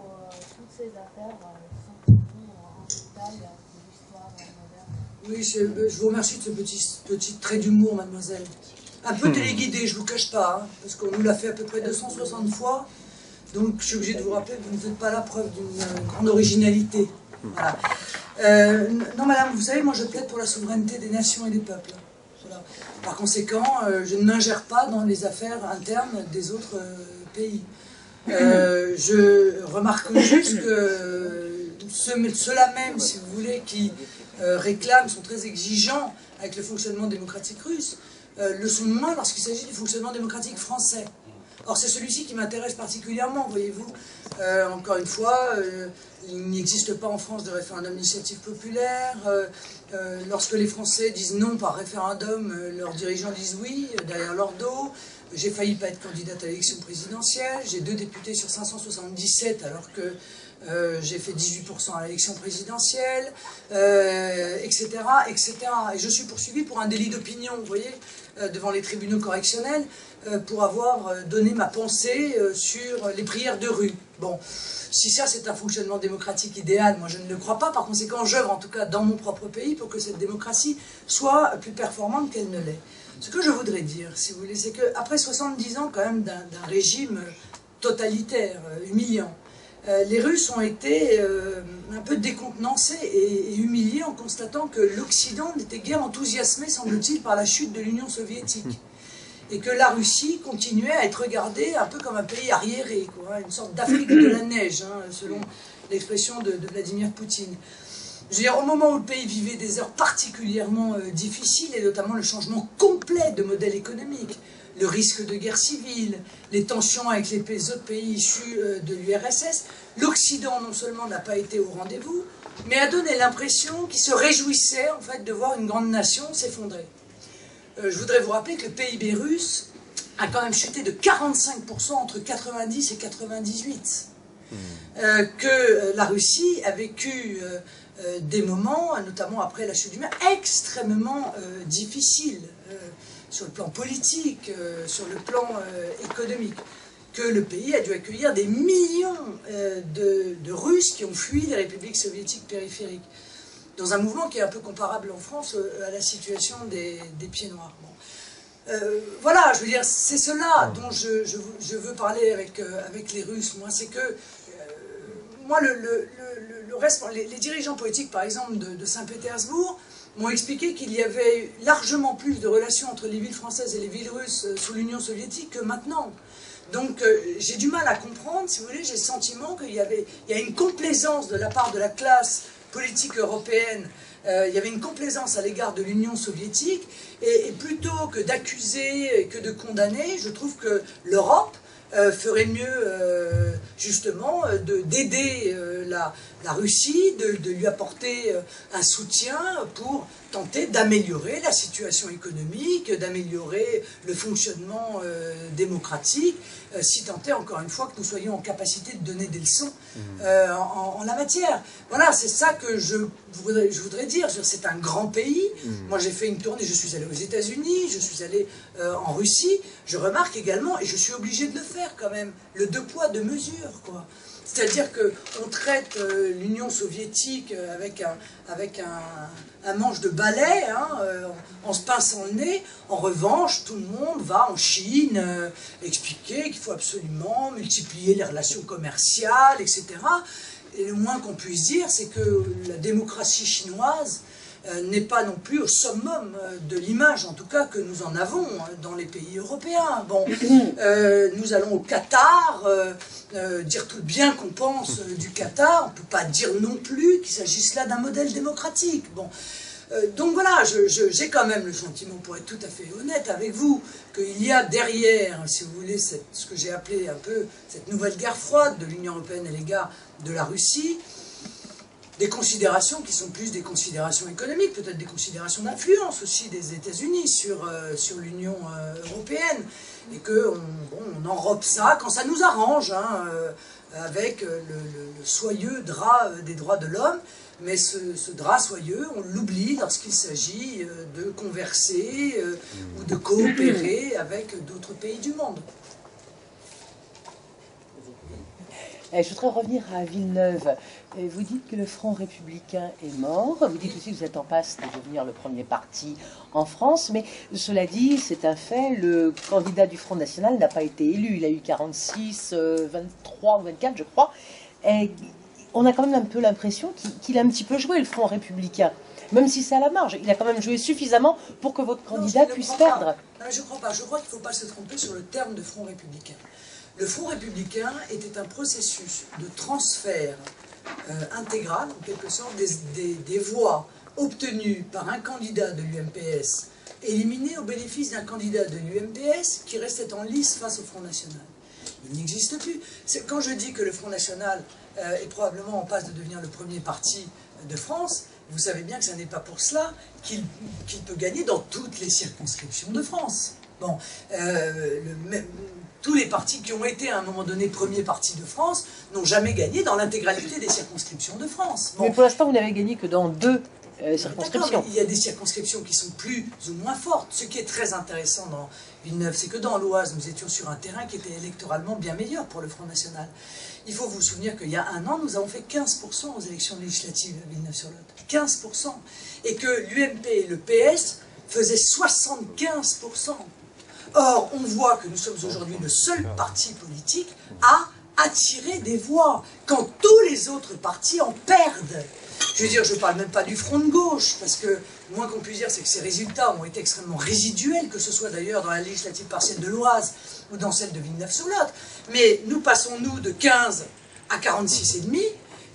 toutes ces affaires sont pour vous un détail de l'histoire moderne? Oui, je vous remercie de ce petit trait d'humour, mademoiselle. Un peu téléguidé, je ne vous cache pas, hein, parce qu'on nous l'a fait à peu près 260 fois. Donc je suis obligé de vous rappeler que vous ne faites pas la preuve d'une grande originalité. Voilà. Non, madame, vous savez, moi je plaide pour la souveraineté des nations et des peuples. Voilà. Par conséquent, je ne m'ingère pas dans les affaires internes des autres pays. Je remarque juste que ceux-là même, si vous voulez, qui réclament, sont très exigeants avec le fonctionnement démocratique russe, le sont moins lorsqu'il s'agit du fonctionnement démocratique français. Or, c'est celui-ci qui m'intéresse particulièrement, voyez-vous. Encore une fois, il n'existe pas en France de référendum d'initiative populaire. Lorsque les Français disent non par référendum, leurs dirigeants disent oui, derrière leur dos. J'ai failli pas être candidate à l'élection présidentielle. J'ai 2 députés sur 577, alors que j'ai fait 18% à l'élection présidentielle, etc., etc. Et je suis poursuivi pour un délit d'opinion, vous voyez, devant les tribunaux correctionnels, pour avoir donné ma pensée sur les prières de rue. Bon, si ça c'est un fonctionnement démocratique idéal, moi je ne le crois pas. Par conséquent, j'œuvre en tout cas dans mon propre pays pour que cette démocratie soit plus performante qu'elle ne l'est. Ce que je voudrais dire, si vous voulez, c'est qu'après 70 ans quand même d'un régime totalitaire, humiliant, les Russes ont été un peu décontenancés et humiliés en constatant que l'Occident n'était guère enthousiasmé, semble-t-il, par la chute de l'Union soviétique. Et que la Russie continuait à être regardée un peu comme un pays arriéré, quoi, une sorte d'Afrique de la neige, hein, selon l'expression de Vladimir Poutine. Je veux dire, au moment où le pays vivait des heures particulièrement difficiles, et notamment le changement complet de modèle économique, le risque de guerre civile, les tensions avec les autres pays issus de l'URSS, l'Occident non seulement n'a pas été au rendez-vous, mais a donné l'impression qu'il se réjouissait en fait de voir une grande nation s'effondrer. Je voudrais vous rappeler que le PIB russe a quand même chuté de 45% entre 90 et 98. Que la Russie a vécu des moments, notamment après la chute du mur, extrêmement difficiles sur le plan politique, sur le plan économique. Que le pays a dû accueillir des millions de Russes qui ont fui les républiques soviétiques périphériques, dans un mouvement qui est un peu comparable en France à la situation des pieds noirs. Bon. Voilà, je veux dire, c'est cela dont je veux parler avec les Russes. Moi, c'est que moi, le reste, les dirigeants politiques, par exemple, de Saint-Pétersbourg, m'ont expliqué qu'il y avait largement plus de relations entre les villes françaises et les villes russes sous l'Union soviétique que maintenant. Donc j'ai du mal à comprendre, si vous voulez, j'ai le sentiment qu'il y a une complaisance de la part de la classe politique européenne, il y avait une complaisance à l'égard de l'Union soviétique, et plutôt que d'accuser et que de condamner, je trouve que l'Europe ferait mieux justement d'aider la Russie, de lui apporter un soutien pour tenter d'améliorer la situation économique, d'améliorer le fonctionnement démocratique, si tant est encore une fois que nous soyons en capacité de donner des leçons en la matière. Voilà, c'est ça que je voudrais dire. C'est un grand pays. Moi j'ai fait une tournée, je suis allé aux États-Unis, je suis allé en Russie. Je remarque également, et je suis obligé de le faire quand même, le 2 poids 2 mesures, quoi. C'est-à-dire qu'on traite l'Union soviétique avec un manche de balai, hein, en se pinçant le nez. En revanche, tout le monde va en Chine expliquer qu'il faut absolument multiplier les relations commerciales, etc. Et le moins qu'on puisse dire, c'est que la démocratie chinoise n'est pas non plus au summum de l'image, en tout cas, que nous en avons dans les pays européens. Bon, nous allons au Qatar, dire tout le bien qu'on pense du Qatar, on ne peut pas dire non plus qu'il s'agisse là d'un modèle démocratique. Bon, donc voilà, j'ai quand même le sentiment, pour être tout à fait honnête avec vous, qu'il y a derrière, si vous voulez, ce que j'ai appelé un peu cette nouvelle guerre froide de l'Union européenne à l'égard de la Russie, des considérations qui sont plus des considérations économiques, peut-être des considérations d'influence aussi des États-Unis sur l'Union européenne, et qu'on enrobe ça quand ça nous arrange, hein, avec le soyeux drap des droits de l'homme, mais ce drap soyeux, on l'oublie lorsqu'il s'agit de converser ou de coopérer avec d'autres pays du monde. Je voudrais revenir à Villeneuve. Vous dites que le Front républicain est mort. Vous dites aussi que vous êtes en passe de devenir le premier parti en France. Mais cela dit, c'est un fait, le candidat du Front national n'a pas été élu. Il a eu 46, 23 ou 24, je crois. Et on a quand même un peu l'impression qu'il a un petit peu joué, le Front républicain. Même si c'est à la marge, il a quand même joué suffisamment pour que votre candidat puisse perdre. Non, je ne crois pas. Je crois qu'il ne faut pas se tromper sur le terme de Front républicain. Le Front républicain était un processus de transfert intégral, en quelque sorte, des voix obtenues par un candidat de l'UMPS, éliminées au bénéfice d'un candidat de l'UMPS qui restait en lice face au Front national. Il n'existe plus. Quand je dis que le Front national est probablement en passe de devenir le premier parti de France, vous savez bien que ce n'est pas pour cela qu'il peut gagner dans toutes les circonscriptions de France. Bon, tous les partis qui ont été à un moment donné premier parti de France n'ont jamais gagné dans l'intégralité des circonscriptions de France. Bon. Mais pour l'instant, vous n'avez gagné que dans 2 circonscriptions. Il y a des circonscriptions qui sont plus ou moins fortes. Ce qui est très intéressant dans Villeneuve, c'est que dans l'Oise, nous étions sur un terrain qui était électoralement bien meilleur pour le Front national. Il faut vous souvenir qu'il y a un an, nous avons fait 15% aux élections législatives à Villeneuve-sur-Lot. 15%. Et que l'UMP et le PS faisaient 75%. Or, on voit que nous sommes aujourd'hui le seul parti politique à attirer des voix, quand tous les autres partis en perdent. Je veux dire, je ne parle même pas du front de gauche, parce que, le moins qu'on puisse dire, c'est que ces résultats ont été extrêmement résiduels, que ce soit d'ailleurs dans la législative partielle de l'Oise ou dans celle de Villeneuve-sur-Lot. Mais nous passons, nous, de 15 à 46,5,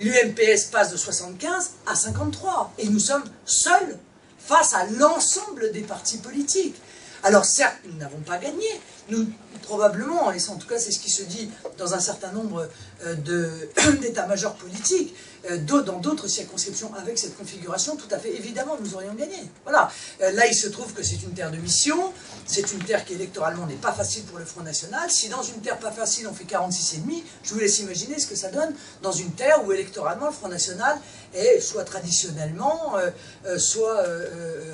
l'UMPS passe de 75 à 53, et nous sommes seuls face à l'ensemble des partis politiques. Alors certes, nous n'avons pas gagné, nous probablement, et en tout cas c'est ce qui se dit dans un certain nombre d'états-majors politiques, dans d'autres circonscriptions avec cette configuration, tout à fait évidemment nous aurions gagné. Voilà. Là il se trouve que c'est une terre de mission, c'est une terre qui électoralement n'est pas facile pour le Front National. Si dans une terre pas facile on fait 46,5, je vous laisse imaginer ce que ça donne dans une terre où électoralement le Front National est soit traditionnellement, soit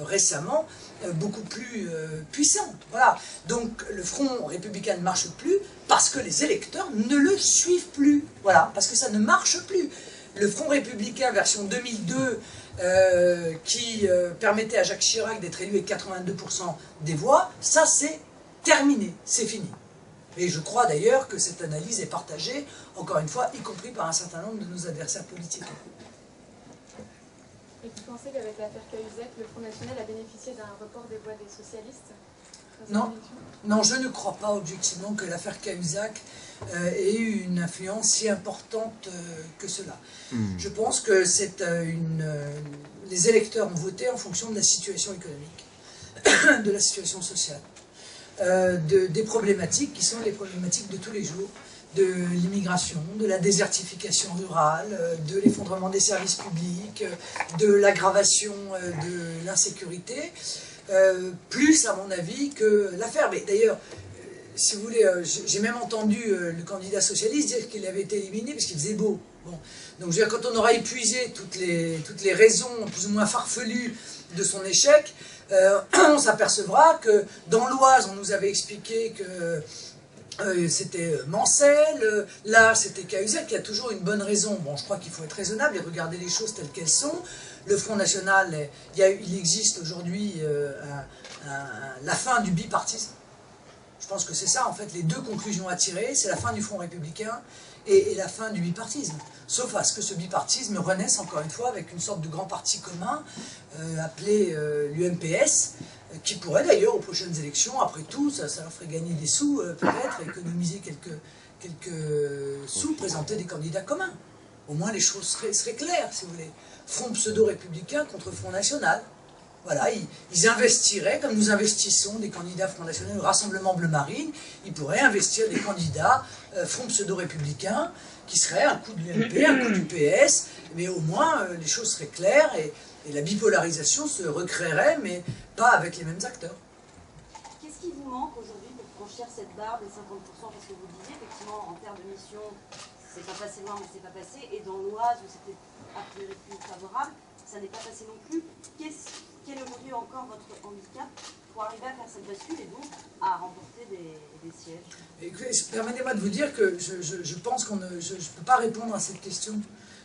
récemment, beaucoup plus puissant. Voilà. Donc le Front républicain ne marche plus parce que les électeurs ne le suivent plus. Voilà, parce que ça ne marche plus. Le Front républicain version 2002 qui permettait à Jacques Chirac d'être élu avec 82% des voix, ça c'est terminé, c'est fini. Et je crois d'ailleurs que cette analyse est partagée, encore une fois, y compris par un certain nombre de nos adversaires politiques. Et vous pensez qu'avec l'affaire Cahuzac, le Front National a bénéficié d'un report des voix des socialistes? Non, non, je ne crois pas objectivement que l'affaire Cahuzac ait eu une influence si importante que cela. Je pense que les électeurs ont voté en fonction de la situation économique, de la situation sociale, des problématiques qui sont les problématiques de tous les jours, de l'immigration, de la désertification rurale, de l'effondrement des services publics, de l'aggravation de l'insécurité, plus à mon avis que l'affaire. Mais d'ailleurs, si vous voulez, j'ai même entendu le candidat socialiste dire qu'il avait été éliminé parce qu'il faisait beau. Bon. Donc je veux dire, quand on aura épuisé toutes les raisons plus ou moins farfelues de son échec, on s'apercevra que dans l'Oise, on nous avait expliqué que c'était Mancel, là c'était Cahuzac, qui a toujours une bonne raison. Bon, je crois qu'il faut être raisonnable et regarder les choses telles qu'elles sont. Le Front National, il existe aujourd'hui la fin du bipartisme. Je pense que c'est ça, en fait, les deux conclusions à tirer, c'est la fin du Front républicain et la fin du bipartisme. Sauf à ce que ce bipartisme renaisse, encore une fois, avec une sorte de grand parti commun appelé l'UMPS, qui pourrait d'ailleurs, aux prochaines élections, après tout, ça leur ferait gagner des sous, peut-être, économiser quelques sous, présenter des candidats communs. Au moins, les choses seraient claires, si vous voulez. Front pseudo-républicain contre Front National. Voilà, ils investiraient, comme nous investissons des candidats Front National au Rassemblement Bleu Marine, ils pourraient investir des candidats Front pseudo-républicain, qui seraient un coup de l'UMP, un coup du PS, mais au moins, les choses seraient claires et la bipolarisation se recréerait, mais pas avec les mêmes acteurs. Qu'est-ce qui vous manque aujourd'hui pour franchir cette barre des 50%? Parce que vous le disiez, effectivement, en termes de mission, c'est pas passé loin, mais c'est pas passé. Et dans l'Oise, où c'était a priori plus favorable, ça n'est pas passé non plus. Quel est aujourd'hui encore votre handicap pour pour arriver à faire cette bascule et donc à remporter des sièges? Permettez-moi de vous dire que je pense qu'on je ne peux pas répondre à cette question.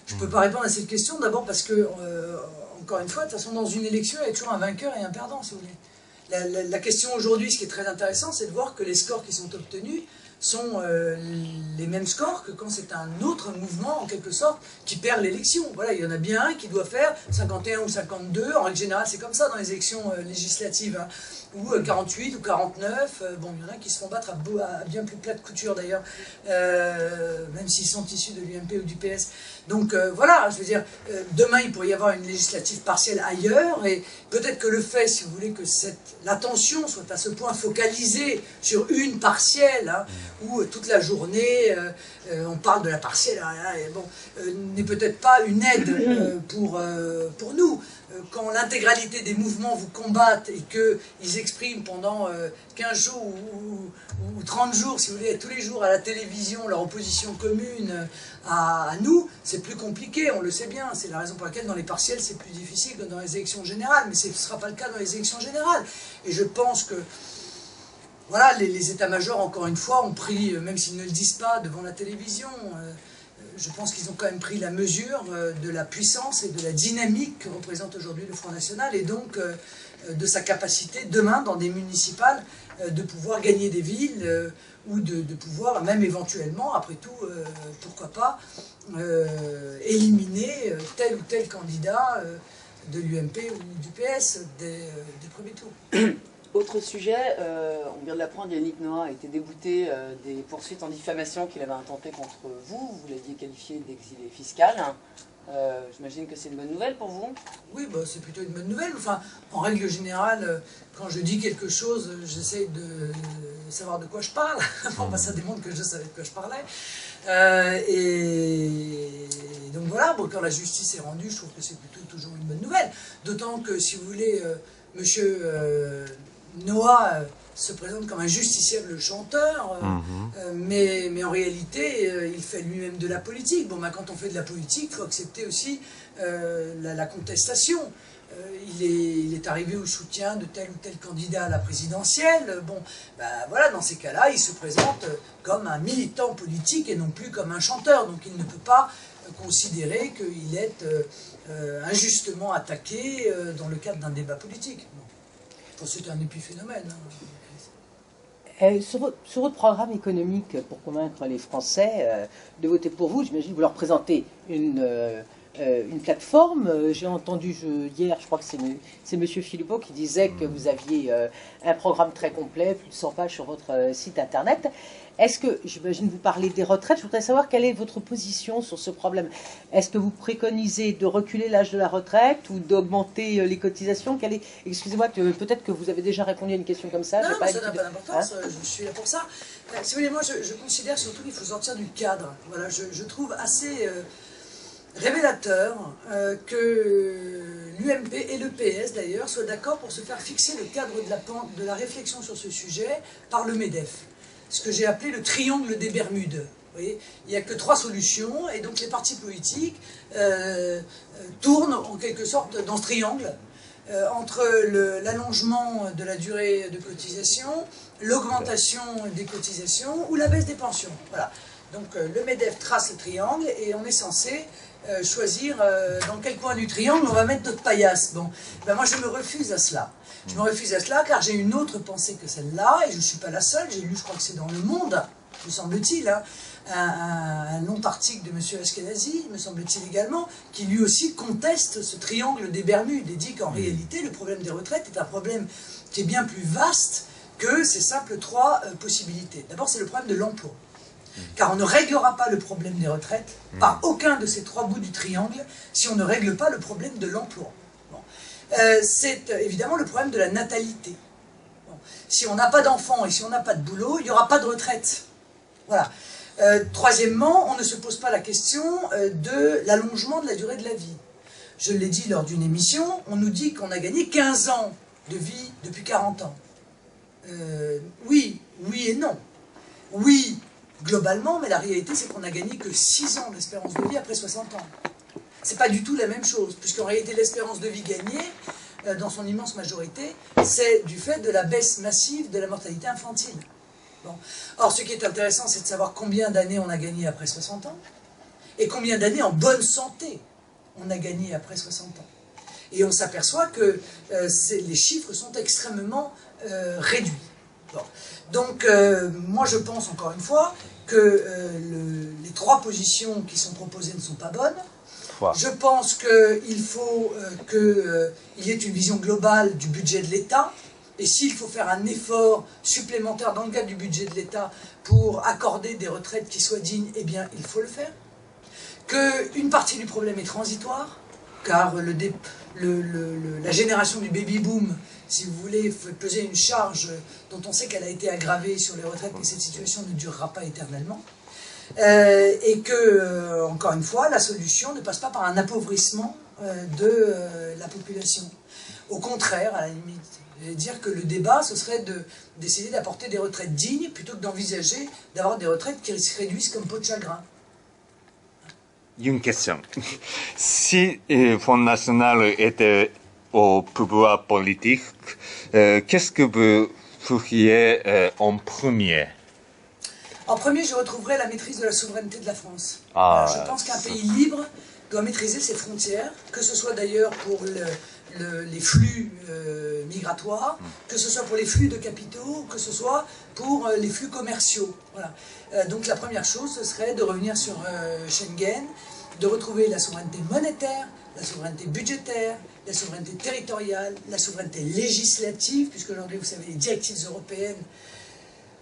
Je ne peux pas répondre à cette question d'abord parce que, encore une fois, de toute façon, dans une élection, il y a toujours un vainqueur et un perdant, si vous voulez. La question aujourd'hui, ce qui est très intéressant, c'est de voir que les scores qui sont obtenus sont les mêmes scores que quand c'est un autre mouvement, en quelque sorte, qui perd l'élection. Voilà, il y en a bien un qui doit faire 51 ou 52, en règle générale, c'est comme ça dans les élections législatives, hein, ou 48 ou 49, bon, il y en a qui se font battre à bien plus plat de couture d'ailleurs, même s'ils sont issus de l'UMP ou du PS. Donc voilà, je veux dire, demain il pourrait y avoir une législative partielle ailleurs, et peut-être que le fait, si vous voulez, que l'attention soit à ce point focalisée sur une partielle, hein, où toute la journée on parle de la partielle, bon, n'est peut-être pas une aide pour nous. Quand l'intégralité des mouvements vous combattent et qu'ils expriment pendant 15 jours ou 30 jours, si vous voulez, tous les jours à la télévision, leur opposition commune à nous, c'est plus compliqué, on le sait bien. C'est la raison pour laquelle dans les partiels, c'est plus difficile que dans les élections générales, mais ce ne sera pas le cas dans les élections générales. Et je pense que voilà, les états-majors, encore une fois, ont pris, même s'ils ne le disent pas devant la télévision, je pense qu'ils ont quand même pris la mesure de la puissance et de la dynamique que représente aujourd'hui le Front National, et donc de sa capacité, demain, dans des municipales, de pouvoir gagner des villes, ou de pouvoir, même éventuellement, après tout, pourquoi pas, éliminer tel ou tel candidat de l'UMP ou du PS des premiers tours. Autre sujet, on vient de l'apprendre, Yannick Noah a été débouté des poursuites en diffamation qu'il avait intentées contre vous. Vous l'aviez qualifié d'exilé fiscal. J'imagine que c'est une bonne nouvelle pour vous? Oui, bah, c'est plutôt une bonne nouvelle. Enfin, en règle générale, quand je dis quelque chose, j'essaie de savoir de quoi je parle. Enfin, bah, ça démontre que je savais de quoi je parlais. Et donc voilà, bon, quand la justice est rendue, je trouve que c'est plutôt toujours une bonne nouvelle. D'autant que, si vous voulez, monsieur Noah se présente comme un justiciable chanteur, mais en réalité, il fait lui-même de la politique. Bon, ben, quand on fait de la politique, il faut accepter aussi la contestation. Il est arrivé au soutien de tel ou tel candidat à la présidentielle. Bon, ben, voilà, dans ces cas-là, il se présente comme un militant politique et non plus comme un chanteur. Donc il ne peut pas considérer qu'il est injustement attaqué dans le cadre d'un débat politique. Bon. C'est un épiphénomène. Sur votre programme économique, pour convaincre les Français de voter pour vous, j'imagine que vous leur présentez une plateforme. J'ai entendu hier, je crois que c'est M. Philippot qui disait que vous aviez un programme très complet, plus de 100 pages sur votre site internet. Est-ce que, j'imagine vous parlez des retraites, je voudrais savoir quelle est votre position sur ce problème. Est-ce que vous préconisez de reculer l'âge de la retraite ou d'augmenter les cotisations? Excusez-moi, peut-être que vous avez déjà répondu à une question comme ça. Non, mais ça n'a pas d'importance, je suis là pour ça. Si vous voulez, moi je considère surtout qu'il faut sortir du cadre. Voilà, je trouve assez révélateur que l'UMP et le PS d'ailleurs soient d'accord pour se faire fixer le cadre de la réflexion sur ce sujet par le MEDEF. Ce que j'ai appelé le triangle des Bermudes. Vous voyez, il n'y a que 3 solutions, et donc les partis politiques tournent en quelque sorte dans ce triangle entre l'allongement de la durée de cotisation, l'augmentation des cotisations ou la baisse des pensions. Voilà. Donc le MEDEF trace le triangle et on est censé choisir dans quel coin du triangle on va mettre notre paillasse. Bon, ben moi je me refuse à cela. Je me refuse à cela car j'ai une autre pensée que celle-là, et je ne suis pas la seule. J'ai lu, je crois que c'est dans Le Monde, me semble-t-il, hein, un long article de M. Ashkenazi, me semble-t-il également, qui lui aussi conteste ce triangle des Bermudes et dit qu'en réalité, le problème des retraites est un problème qui est bien plus vaste que ces simples 3 possibilités. D'abord, c'est le problème de l'emploi. Car on ne réglera pas le problème des retraites par aucun de ces 3 bouts du triangle si on ne règle pas le problème de l'emploi. Bon. C'est évidemment le problème de la natalité. Bon. Si on n'a pas d'enfants et si on n'a pas de boulot, il n'y aura pas de retraite. Voilà. Troisièmement, on ne se pose pas la question de l'allongement de la durée de la vie. Je l'ai dit lors d'une émission, on nous dit qu'on a gagné 15 ans de vie depuis 40 ans. Oui et non. Oui, globalement, mais la réalité c'est qu'on n'a gagné que 6 ans d'espérance de vie après 60 ans. C'est pas du tout la même chose, puisqu'en réalité l'espérance de vie gagnée, dans son immense majorité, c'est du fait de la baisse massive de la mortalité infantile. Bon. Or, ce qui est intéressant, c'est de savoir combien d'années on a gagné après 60 ans, et combien d'années en bonne santé on a gagné après 60 ans. Et on s'aperçoit que les chiffres sont extrêmement réduits. Bon. Donc, moi je pense encore une fois que les trois positions qui sont proposées ne sont pas bonnes. Je pense qu'il faut qu'il y ait une vision globale du budget de l'État. Et s'il faut faire un effort supplémentaire dans le cadre du budget de l'État pour accorder des retraites qui soient dignes, eh bien, il faut le faire. Qu'une partie du problème est transitoire, car la génération du baby-boom, si vous voulez, fait peser une charge dont on sait qu'elle a été aggravée sur les retraites, mais cette situation ne durera pas éternellement. Et que, encore une fois, la solution ne passe pas par un appauvrissement de la population. Au contraire, à la limite, dire que le débat, ce serait d'essayer d'apporter des retraites dignes, plutôt que d'envisager d'avoir des retraites qui se réduisent comme peau de chagrin. Une question. Si le Front National était au pouvoir politique, qu'est-ce que vous feriez en premier? En premier, je retrouverai la maîtrise de la souveraineté de la France. Je pense qu'un pays libre doit maîtriser ses frontières, que ce soit d'ailleurs pour les flux migratoires, que ce soit pour les flux de capitaux, que ce soit pour les flux commerciaux. Voilà. Donc la première chose, ce serait de revenir sur Schengen, de retrouver la souveraineté monétaire, la souveraineté budgétaire, la souveraineté territoriale, la souveraineté législative, puisque aujourd'hui, vous savez, les directives européennes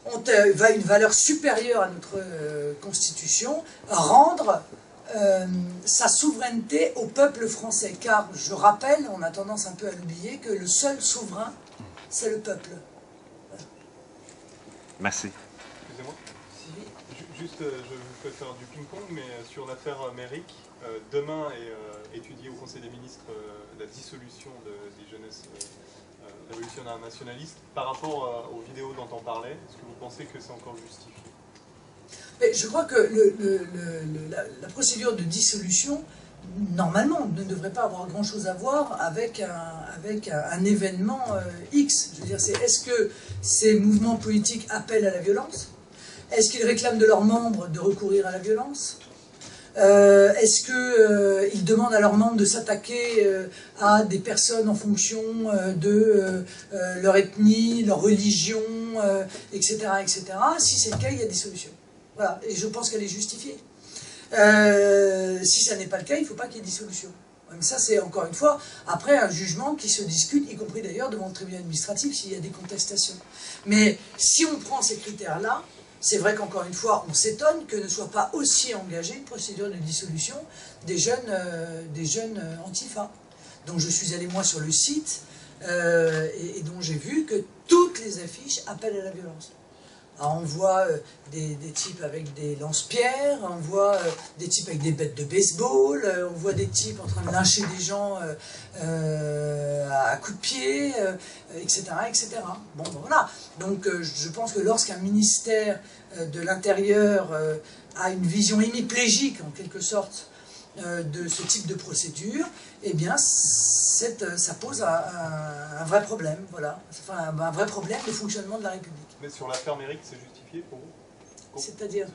ont une valeur supérieure à notre Constitution, rendre sa souveraineté au peuple français. Car, je rappelle, on a tendance un peu à l'oublier, que le seul souverain, c'est le peuple. Voilà. Merci. Excusez-moi. Juste, je peux faire du ping-pong, mais sur l'affaire Méric, demain est étudiée au Conseil des ministres la dissolution des jeunesses révolutionnaires nationalistes. Par rapport aux vidéos dont on parlait, est-ce que vous pensez que c'est encore justifié? Mais je crois que la procédure de dissolution, normalement, ne devrait pas avoir grand-chose à voir avec un événement X. Je veux dire, est-ce que ces mouvements politiques appellent à la violence? Est-ce qu'ils réclament de leurs membres de recourir à la violence? Est-ce qu'ils demandent à leurs membres de s'attaquer à des personnes en fonction de leur ethnie, leur religion, etc., etc. Si c'est le cas, il y a des solutions. Voilà, et je pense qu'elle est justifiée. Si ça n'est pas le cas, il ne faut pas qu'il y ait dissolution. Mais ça, c'est encore une fois, après un jugement qui se discute, y compris d'ailleurs devant le tribunal administratif, s'il y a des contestations. Mais si on prend ces critères-là, c'est vrai qu'encore une fois, on s'étonne que ne soit pas aussi engagée une procédure de dissolution des jeunes Antifa. Donc je suis allé moi sur le site et dont j'ai vu que toutes les affiches appellent à la violence. Alors, on voit des types avec des lance-pierres, on voit des types avec des bêtes de baseball, on voit des types en train de lyncher des gens à coups de pied, etc., etc. Bon, ben voilà. Donc je pense que lorsqu'un ministère de l'Intérieur a une vision hémiplégique, en quelque sorte, de ce type de procédure, eh bien, ça pose un vrai problème, voilà. Enfin, un vrai problème de fonctionnement de la République. Mais sur l'affaire Méric, c'est justifié pour vous? C'est-à-dire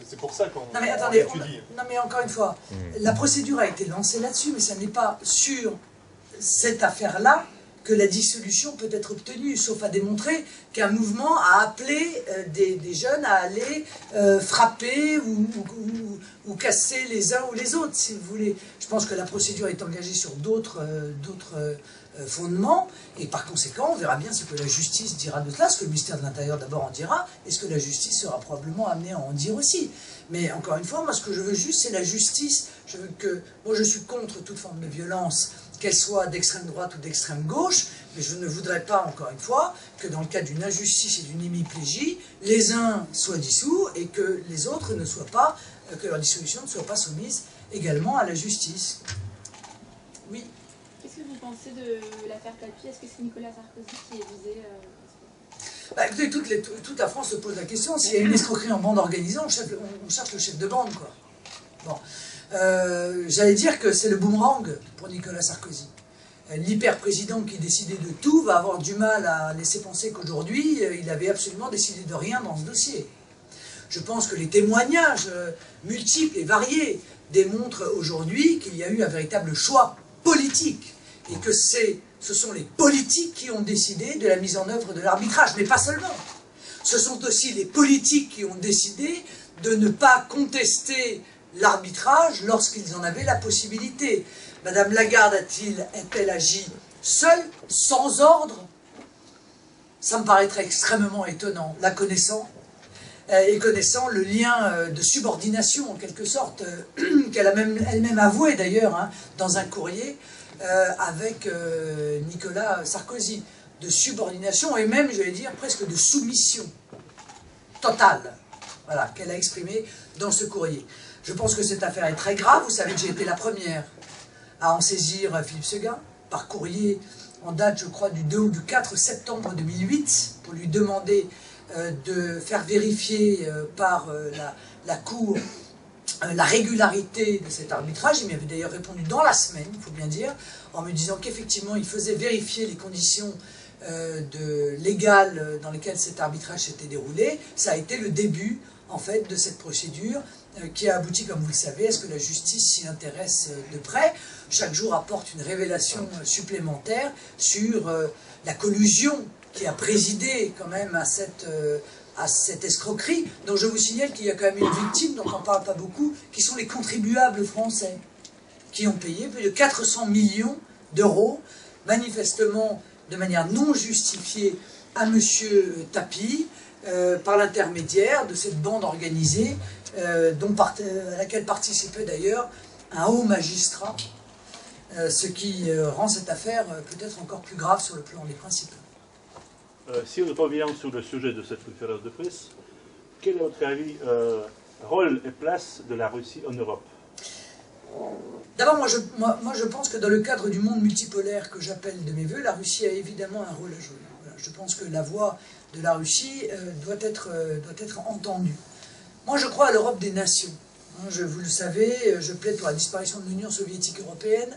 c'est pour ça qu'on non mais attendez, étudie. non mais encore une fois, la procédure a été lancée là-dessus, mais ça n'est pas sur cette affaire-là que la dissolution peut être obtenue, sauf à démontrer qu'un mouvement a appelé des jeunes à aller frapper ou casser les uns ou les autres, si vous voulez. Je pense que la procédure est engagée sur d'autres fondements, et par conséquent, on verra bien ce que la justice dira de cela, ce que le ministère de l'Intérieur d'abord en dira, et ce que la justice sera probablement amenée à en dire aussi. Mais encore une fois, moi ce que je veux juste, c'est la justice. Moi je suis contre toute forme de violence, qu'elle soit d'extrême droite ou d'extrême gauche, mais je ne voudrais pas, encore une fois, que dans le cas d'une injustice et d'une hémiplégie, les uns soient dissous et que les autres ne soient pas, que leur dissolution ne soit pas soumise également à la justice. Oui. Qu'est-ce que vous pensez de l'affaire Talpi? Est-ce que c'est Nicolas Sarkozy qui est visé Bah, écoutez, toute la France se pose la question, s'il y a une escroquerie en bande organisée, on cherche le chef de bande, quoi. Bon. J'allais dire que c'est le boomerang pour Nicolas Sarkozy. l'hyper-président qui décidait de tout va avoir du mal à laisser penser qu'aujourd'hui, il avait absolument décidé de rien dans ce dossier. Je pense que les témoignages multiples et variés démontrent aujourd'hui qu'il y a eu un véritable choix politique et que ce sont les politiques qui ont décidé de la mise en œuvre de l'arbitrage, mais pas seulement. Ce sont aussi les politiques qui ont décidé de ne pas contester l'arbitrage lorsqu'ils en avaient la possibilité. Madame Lagarde a-t-elle agi seule, sans ordre? Ça me paraîtrait extrêmement étonnant, la connaissant, et connaissant le lien de subordination, en quelque sorte, qu'elle a elle-même avoué d'ailleurs, hein, dans un courrier, avec Nicolas Sarkozy, de subordination, et même, je vais dire, presque de soumission totale, voilà, qu'elle a exprimée dans ce courrier. Je pense que cette affaire est très grave. Vous savez que j'ai été la première à en saisir Philippe Séguin, par courrier en date, je crois, du 2 ou du 4 septembre 2008, pour lui demander de faire vérifier par la Cour la régularité de cet arbitrage. Il m'avait d'ailleurs répondu dans la semaine, il faut bien dire, en me disant qu'effectivement il faisait vérifier les conditions légales dans lesquelles cet arbitrage s'était déroulé. Ça a été le début, en fait, de cette procédure qui a abouti, comme vous le savez, à ce que la justice s'y intéresse de près. Chaque jour apporte une révélation supplémentaire sur la collusion qui a présidé quand même à cette escroquerie, dont je vous signale qu'il y a quand même une victime, dont on ne parle pas beaucoup, qui sont les contribuables français, qui ont payé plus de 400 millions d'euros, manifestement de manière non justifiée, à M. Tapie, par l'intermédiaire de cette bande organisée, à laquelle participait d'ailleurs un haut magistrat, ce qui rend cette affaire peut-être encore plus grave sur le plan des principes. Si on revient sur le sujet de cette conférence de presse, quel est, à votre avis, rôle et place de la Russie en Europe? D'abord, moi je pense que dans le cadre du monde multipolaire que j'appelle de mes voeux, la Russie a évidemment un rôle à jouer. Voilà, je pense que la voix de la Russie doit être entendue. Moi je crois à l'Europe des nations. Vous le savez, je plaide pour la disparition de l'Union soviétique européenne.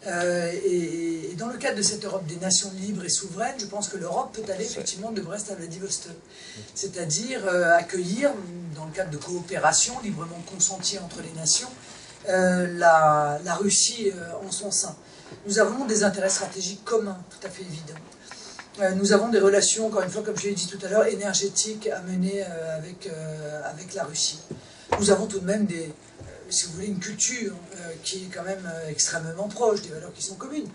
Et dans le cadre de cette Europe des nations libres et souveraines, je pense que l'Europe peut aller effectivement de Brest à Vladivostok. C'est-à-dire accueillir, dans le cadre de coopération librement consentie entre les nations, la Russie en son sein. Nous avons des intérêts stratégiques communs, tout à fait évidents. Nous avons des relations, encore une fois, comme je l'ai dit tout à l'heure, énergétiques à mener avec la Russie. Nous avons tout de même si vous voulez, une culture qui est quand même extrêmement proche, des valeurs qui sont communes.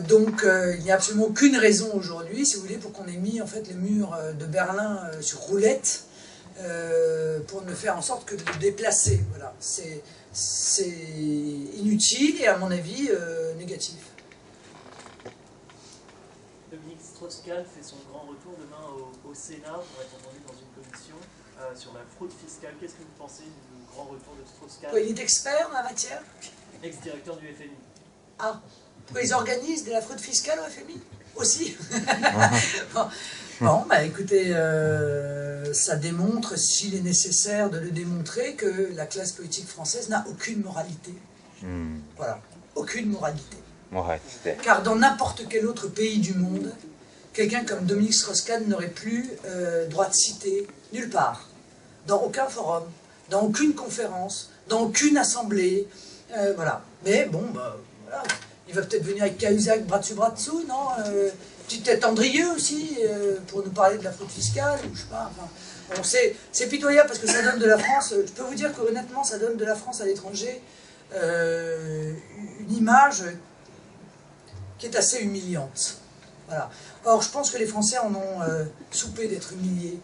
Donc il n'y a absolument aucune raison aujourd'hui, si vous voulez, pour qu'on ait mis en fait les murs de Berlin sur roulette pour ne faire en sorte que de le déplacer. Voilà. C'est inutile et à mon avis négatif. Dominique Strauss-Kahn fait son grand retour demain au Sénat pour être entendu dans une commission sur la fraude fiscale. Qu'est-ce que vous pensez du grand retour de Strauss-Kahn? Il est expert en la matière? Ex-directeur du FMI. Ah, ils organisent de la fraude fiscale au FMI aussi? Bon, bah écoutez, ça démontre, s'il est nécessaire de le démontrer, que la classe politique française n'a aucune moralité. Voilà, aucune moralité. Car dans n'importe quel autre pays du monde, quelqu'un comme Dominique Strauss-Kahn n'aurait plus droit de citer nulle part, dans aucun forum, dans aucune conférence, dans aucune assemblée, voilà. Mais bon, bah, voilà. Il va peut-être venir avec Cahuzac bras dessous, non petite tête Andrieux aussi, pour nous parler de la fraude fiscale, ou je sais pas, enfin, bon, c'est pitoyable parce que ça donne de la France, je peux vous dire que honnêtement, ça donne de la France à l'étranger une image qui est assez humiliante. Voilà. Or, je pense que les Français en ont soupé d'être humiliés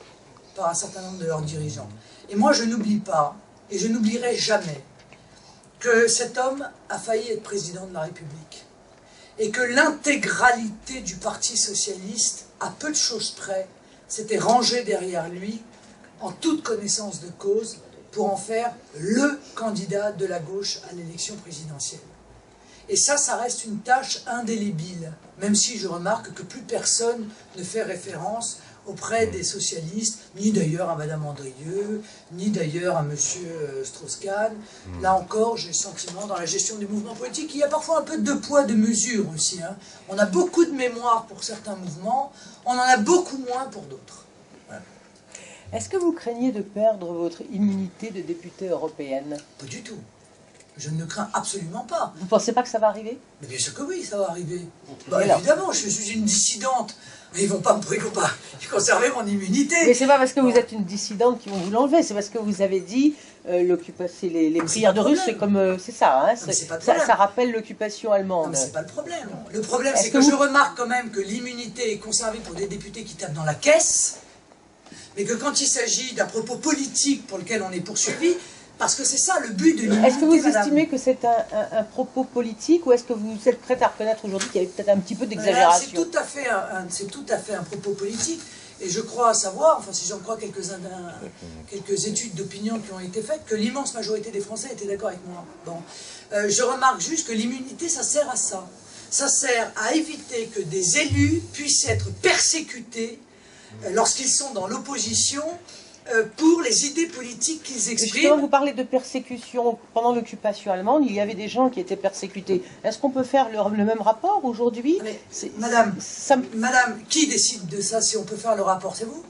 par un certain nombre de leurs dirigeants. Et moi, je n'oublie pas, et je n'oublierai jamais, que cet homme a failli être président de la République. Et que l'intégralité du Parti socialiste, à peu de choses près, s'était rangée derrière lui, en toute connaissance de cause, pour en faire le candidat de la gauche à l'élection présidentielle. Et ça reste une tâche indélébile, même si je remarque que plus personne ne fait référence auprès des socialistes, ni d'ailleurs à Madame Andrieux, ni d'ailleurs à Monsieur Strauss-Kahn. Là encore, j'ai le sentiment, dans la gestion du mouvement politique, qu'il y a parfois un peu de poids, de mesure aussi. Hein. On a beaucoup de mémoire pour certains mouvements, on en a beaucoup moins pour d'autres. Voilà. Est-ce que vous craignez de perdre votre immunité de députée européenne? Pas du tout. Je ne le crains absolument pas. Vous ne pensez pas que ça va arriver? Mais bien sûr que oui, ça va arriver. Bah, évidemment, je suis une dissidente. Mais ils vont pas me conserver mon immunité. Mais c'est pas parce que vous êtes une dissidente qu'ils vont vous l'enlever, c'est parce que vous avez dit l'occupation, les prières de Russes, c'est comme c'est ça, hein, ça rappelle l'occupation allemande. Non, mais c'est pas le problème. Le problème, c'est que je remarque quand même que l'immunité est conservée pour des députés qui tapent dans la caisse, mais que quand il s'agit d'un propos politique pour lequel on est poursuivi, parce que c'est ça le but de l'immunité. Est-ce que vous estimez que c'est un propos politique ou est-ce que vous êtes prête à reconnaître aujourd'hui qu'il y avait peut-être un petit peu d'exagération? C'est tout à fait un propos politique. Et je crois savoir, enfin si j'en crois quelques études d'opinion qui ont été faites, que l'immense majorité des Français étaient d'accord avec moi. Bon. Je remarque juste que l'immunité, ça sert à ça. Ça sert à éviter que des élus puissent être persécutés lorsqu'ils sont dans l'opposition pour les idées politiques qu'ils expriment. Justement, vous parlez de persécution. Pendant l'occupation allemande, il y avait des gens qui étaient persécutés. Est-ce qu'on peut faire le même rapport aujourd'hui? Madame, qui décide de ça si on peut faire le rapport? C'est vous?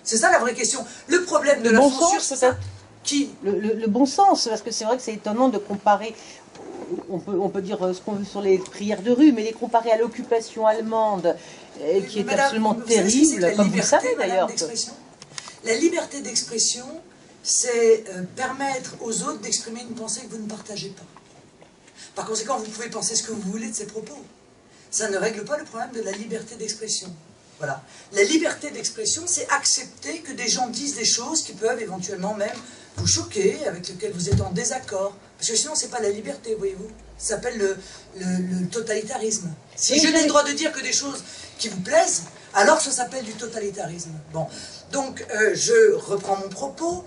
C'est ça la vraie question. Le problème de la censure, c'est ça. Qui? Le bon sens, parce que c'est vrai que c'est étonnant de comparer. On peut dire ce qu'on veut sur les prières de rue, mais les comparer à l'occupation allemande, qui est absolument terrible, comme vous le savez d'ailleurs. La liberté d'expression, c'est permettre aux autres d'exprimer une pensée que vous ne partagez pas. Par conséquent, vous pouvez penser ce que vous voulez de ces propos. Ça ne règle pas le problème de la liberté d'expression. Voilà. La liberté d'expression, c'est accepter que des gens disent des choses qui peuvent éventuellement même vous choquer, avec lesquelles vous êtes en désaccord. Parce que sinon, c'est pas la liberté, voyez-vous. Ça s'appelle le totalitarisme. Si je n'ai le droit de dire que des choses qui vous plaisent, alors ça s'appelle du totalitarisme. Bon. Donc, je reprends mon propos.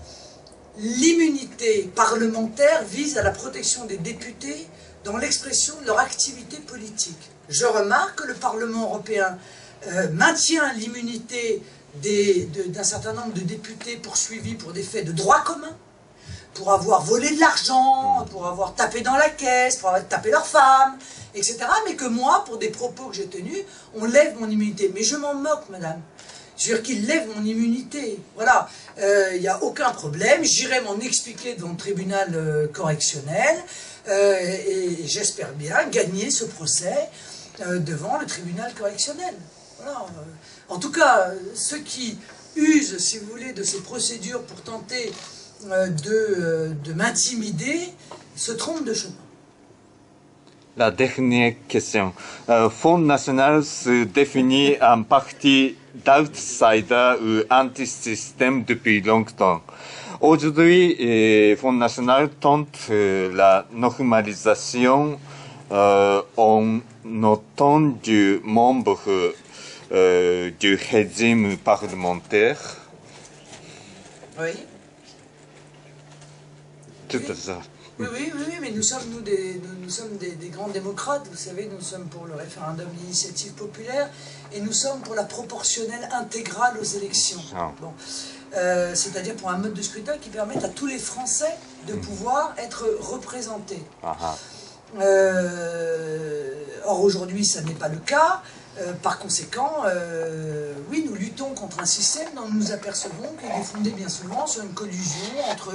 L'immunité parlementaire vise à la protection des députés dans l'expression de leur activité politique. Je remarque que le Parlement européen maintient l'immunité d'un certain nombre de députés poursuivis pour des faits de droit commun, pour avoir volé de l'argent, pour avoir tapé dans la caisse, pour avoir tapé leur femme, etc. Mais que moi, pour des propos que j'ai tenus, on lève mon immunité. Mais je m'en moque, madame. Je veux dire qu'il lève mon immunité. Voilà. Il n'y a aucun problème. J'irai m'en expliquer devant le tribunal correctionnel. Et j'espère bien gagner ce procès devant le tribunal correctionnel. Voilà. En tout cas, ceux qui usent, si vous voulez, de ces procédures pour tenter de m'intimider se trompent de chemin. La dernière question. Front National se définit en parti d'outsider ou anti-système depuis longtemps. Aujourd'hui, Front National tente la normalisation en autant de membres du régime parlementaire. Oui. Tout à ça. Oui, mais nous sommes des grands démocrates, vous savez, nous sommes pour le référendum d'initiative populaire et nous sommes pour la proportionnelle intégrale aux élections. Bon. C'est-à-dire pour un mode de scrutin qui permette à tous les Français de pouvoir être représentés. Or aujourd'hui, ça n'est pas le cas. Par conséquent, oui, nous luttons contre un système dont nous nous apercevons qu'il est fondé bien souvent sur une collusion entre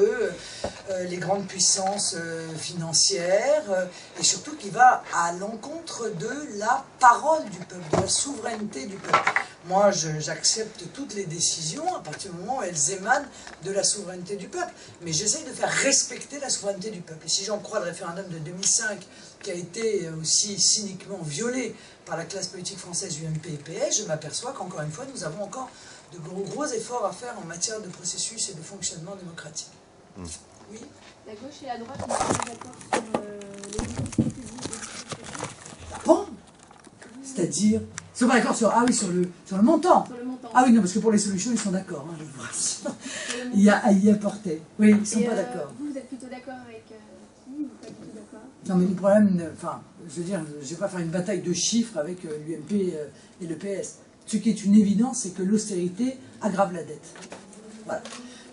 les grandes puissances financières et surtout qui va à l'encontre de la parole du peuple, de la souveraineté du peuple. Moi, j'accepte toutes les décisions à partir du moment où elles émanent de la souveraineté du peuple, mais j'essaye de faire respecter la souveraineté du peuple. Et si j'en crois le référendum de 2005, qui a été aussi cyniquement violé par la classe politique française UMP et PS, je m'aperçois qu'encore une fois, nous avons encore de gros efforts à faire en matière de processus et de fonctionnement démocratique. Oui. La gauche et la droite ne sont pas d'accord sur les libertés publiques. Bon. C'est-à-dire, ils sont pas d'accord sur, sur le montant. Sur le montant. Ah oui, non, parce que pour les solutions, ils sont d'accord. Hein, je vous rassure. Il y a à y apporter. Oui, ils ne sont pas d'accord. Vous êtes plutôt d'accord avec qui ou pas du tout d'accord? Non, mais le problème, enfin, je veux dire, je ne vais pas faire une bataille de chiffres avec l'UMP et le PS. Ce qui est une évidence, c'est que l'austérité aggrave la dette. Voilà.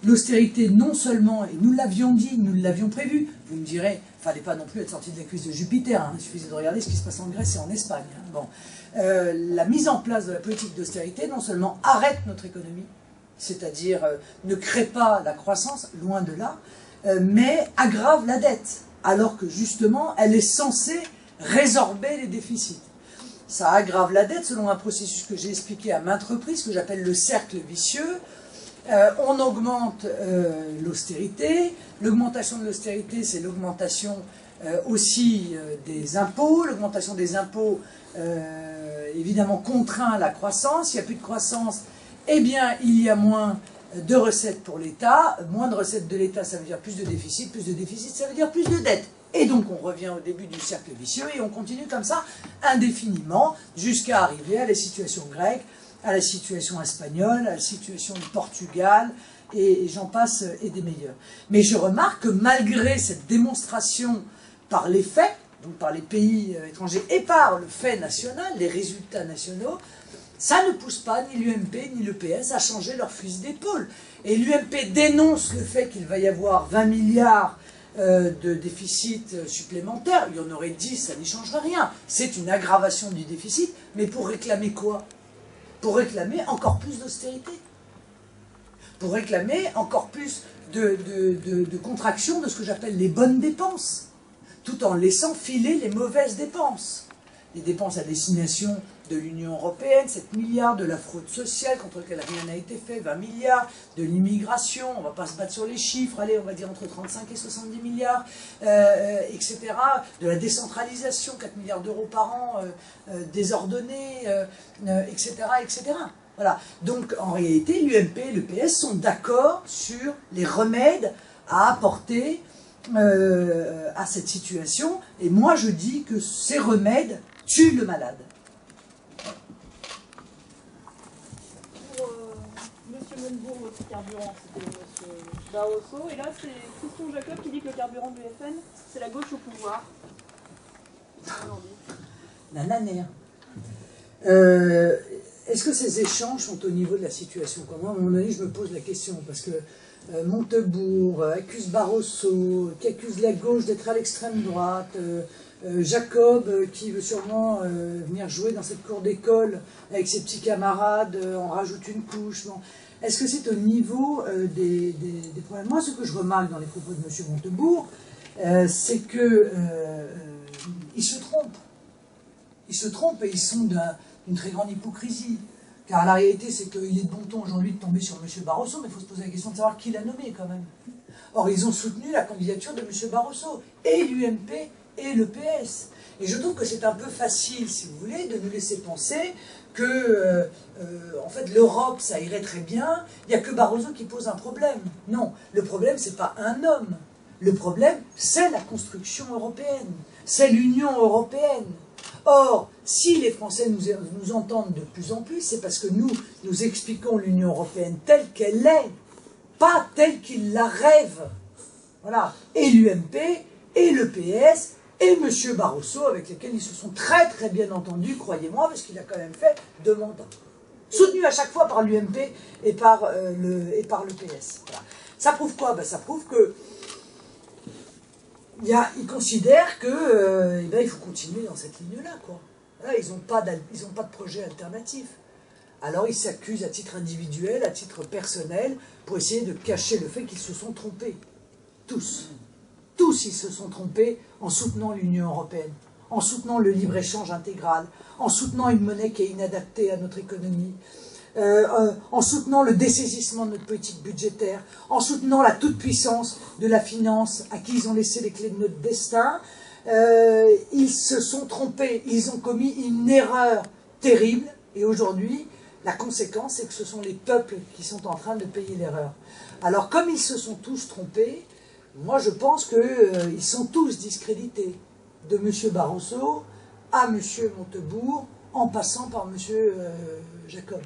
L'austérité, non seulement, et nous l'avions dit, nous l'avions prévu, vous me direz, il ne fallait pas non plus être sorti de la cuisse de Jupiter, hein, il suffisait de regarder ce qui se passe en Grèce et en Espagne. Hein. Bon. La mise en place de la politique d'austérité, non seulement arrête notre économie, c'est-à-dire ne crée pas la croissance, loin de là, mais aggrave la dette, alors que justement, elle est censée résorber les déficits. Ça aggrave la dette selon un processus que j'ai expliqué à maintes reprises, que j'appelle le cercle vicieux. On augmente l'austérité. L'augmentation de l'austérité, c'est l'augmentation aussi des impôts. L'augmentation des impôts, évidemment, contraint la croissance. Il n'y a plus de croissance, eh bien, il y a moins de recettes pour l'État. Moins de recettes de l'État, ça veut dire plus de déficit. Plus de déficit, ça veut dire plus de dettes. Et donc, on revient au début du cercle vicieux et on continue comme ça indéfiniment jusqu'à arriver à la situation grecque, à la situation espagnole, à la situation du Portugal, et j'en passe, et des meilleurs. Mais je remarque que malgré cette démonstration par les faits, donc par les pays étrangers, et par le fait national, les résultats nationaux, ça ne pousse pas ni l'UMP ni le PS à changer leur fusil d'épaule. Et l'UMP dénonce le fait qu'il va y avoir 20 milliards de déficit supplémentaire. Il y en aurait 10, ça n'y changera rien. C'est une aggravation du déficit, mais pour réclamer quoi ? Pour réclamer encore plus d'austérité, pour réclamer encore plus de contraction de ce que j'appelle les bonnes dépenses, tout en laissant filer les mauvaises dépenses. Les dépenses à destination de l'Union européenne, 7 milliards, de la fraude sociale contre laquelle rien n'a été fait, 20 milliards, de l'immigration, on ne va pas se battre sur les chiffres, allez, on va dire entre 35 et 70 milliards, etc. De la décentralisation, 4 milliards d'euros par an, désordonnés, etc., etc. Voilà. Donc, en réalité, l'UMP et le PS sont d'accord sur les remèdes à apporter à cette situation. Et moi, je dis que ces remèdes tuent le malade. Montebourg, votre carburant, c'était M. Barroso. Et là, c'est Christian Jacob qui dit que le carburant de l'UFN, c'est la gauche au pouvoir. Nananère. Est-ce que ces échanges sont au niveau de la situation? Moi, à un moment donné, je me pose la question, parce que Montebourg accuse Barroso, qui accuse la gauche d'être à l'extrême droite, Jacob qui veut sûrement venir jouer dans cette cour d'école avec ses petits camarades, en rajoute une couche. Bon. Est-ce que c'est au niveau des problèmes? Moi, ce que je remarque dans les propos de M. Montebourg, c'est que ils se trompent. Ils se trompent et ils sont d'une très grande hypocrisie. Car la réalité, c'est qu'il est de bon ton aujourd'hui de tomber sur M. Barroso, mais il faut se poser la question de savoir qui l'a nommé quand même. Or, ils ont soutenu la candidature de M. Barroso, et l'UMP et le PS. Et je trouve que c'est un peu facile, si vous voulez, de nous laisser penser que, en fait, l'Europe, ça irait très bien, il n'y a que Barroso qui pose un problème. Non, le problème, c'est pas un homme. Le problème, c'est la construction européenne. C'est l'Union européenne. Or, si les Français nous entendent de plus en plus, c'est parce que nous expliquons l'Union européenne telle qu'elle est, pas telle qu'ils la rêvent. Voilà. Et l'UMP, et le PS, et M. Barroso, avec lesquels ils se sont très très bien entendus, croyez-moi, parce qu'il a quand même fait 2 mandats. Soutenu à chaque fois par l'UMP et par le PS. Voilà. Ça prouve quoi? Ça prouve que ils considèrent que il faut continuer dans cette ligne-là, quoi. Là, ils n'ont pas de projet alternatif. Alors ils s'accusent à titre individuel, à titre personnel, pour essayer de cacher le fait qu'ils se sont trompés. Tous. Tous, ils se sont trompés en soutenant l'Union européenne, en soutenant le libre-échange intégral, en soutenant une monnaie qui est inadaptée à notre économie, en soutenant le dessaisissement de notre politique budgétaire, en soutenant la toute-puissance de la finance à qui ils ont laissé les clés de notre destin. Ils se sont trompés, ils ont commis une erreur terrible, et aujourd'hui, la conséquence, c'est que ce sont les peuples qui sont en train de payer l'erreur. Alors, comme ils se sont tous trompés, moi je pense qu'ils sont tous discrédités, de M. Barroso à M. Montebourg, en passant par M. Jacob.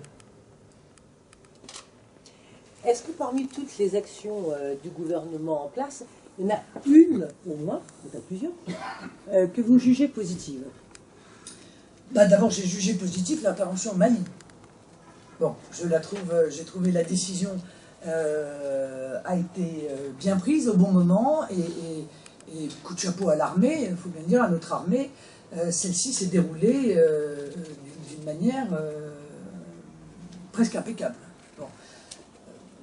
Est-ce que parmi toutes les actions du gouvernement en place, il y en a une, au moins, peut-être plusieurs, que vous jugez positive? D'abord, j'ai jugé positif l'intervention au Mali. Bon, j'ai trouvé la décision a été bien prise au bon moment, et coup de chapeau à l'armée, il faut bien dire, à notre armée, celle-ci s'est déroulée d'une manière presque impeccable. Bon.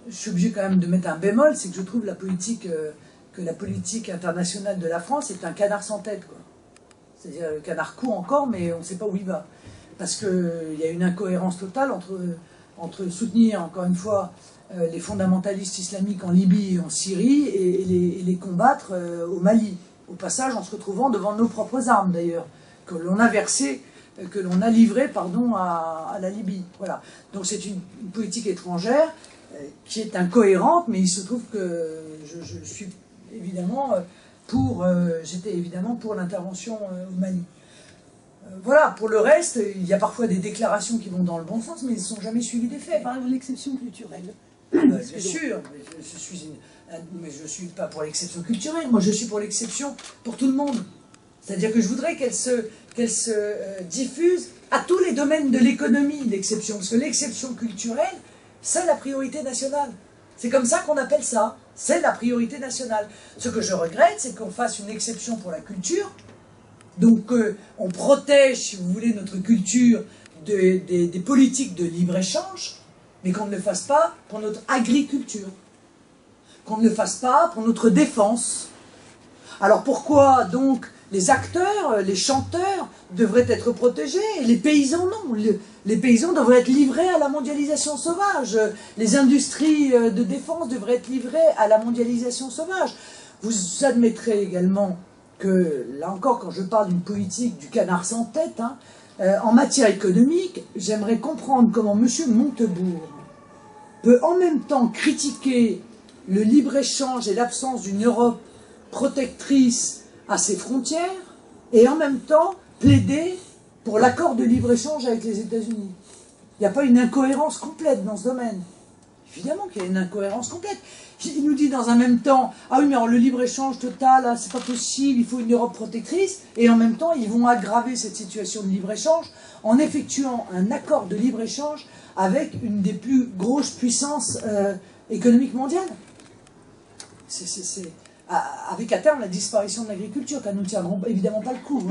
Je suis obligé quand même de mettre un bémol, c'est que je trouve que la politique internationale de la France est un canard sans tête, quoi. C'est-à-dire le canard court encore, mais on ne sait pas où il va. Parce qu'il y a une incohérence totale entre soutenir, encore une fois, les fondamentalistes islamiques en Libye et en Syrie et les combattre au Mali. Au passage, en se retrouvant devant nos propres armes, d'ailleurs, que l'on a versées, que l'on a livrées, pardon, à la Libye. Voilà. Donc c'est une politique étrangère qui est incohérente, mais il se trouve que je suis évidemment j'étais évidemment pour l'intervention au Mali. Voilà, pour le reste, il y a parfois des déclarations qui vont dans le bon sens, mais ils ne sont jamais suivis des faits. Par l'exception culturelle. Bien sûr, mais je ne suis pas pour l'exception culturelle, moi je suis pour l'exception pour tout le monde. C'est-à-dire que je voudrais qu'elle se diffuse à tous les domaines de l'économie, l'exception. Parce que l'exception culturelle, c'est la priorité nationale. C'est comme ça qu'on appelle ça. C'est la priorité nationale. Ce que je regrette, c'est qu'on fasse une exception pour la culture. Donc on protège, si vous voulez, notre culture des politiques de libre-échange, mais qu'on ne le fasse pas pour notre agriculture. Qu'on ne le fasse pas pour notre défense. Alors pourquoi donc les acteurs, les chanteurs devraient être protégés, et les paysans non. Les paysans devraient être livrés à la mondialisation sauvage. Les industries de défense devraient être livrées à la mondialisation sauvage. Vous admettrez également que, là encore, quand je parle d'une politique du canard sans tête, en matière économique, j'aimerais comprendre comment M. Montebourg peut en même temps critiquer le libre-échange et l'absence d'une Europe protectrice à ses frontières, et en même temps plaider pour l'accord de libre-échange avec les États-Unis. Il n'y a pas une incohérence complète dans ce domaine. Évidemment qu'il y a une incohérence complète. Il nous dit dans un même temps, ah oui, mais alors le libre-échange total, c'est pas possible, il faut une Europe protectrice, et en même temps, ils vont aggraver cette situation de libre-échange en effectuant un accord de libre-échange avec une des plus grosses puissances économiques mondiales. Avec à terme la disparition de l'agriculture, car nous ne tiendrons évidemment pas le coup,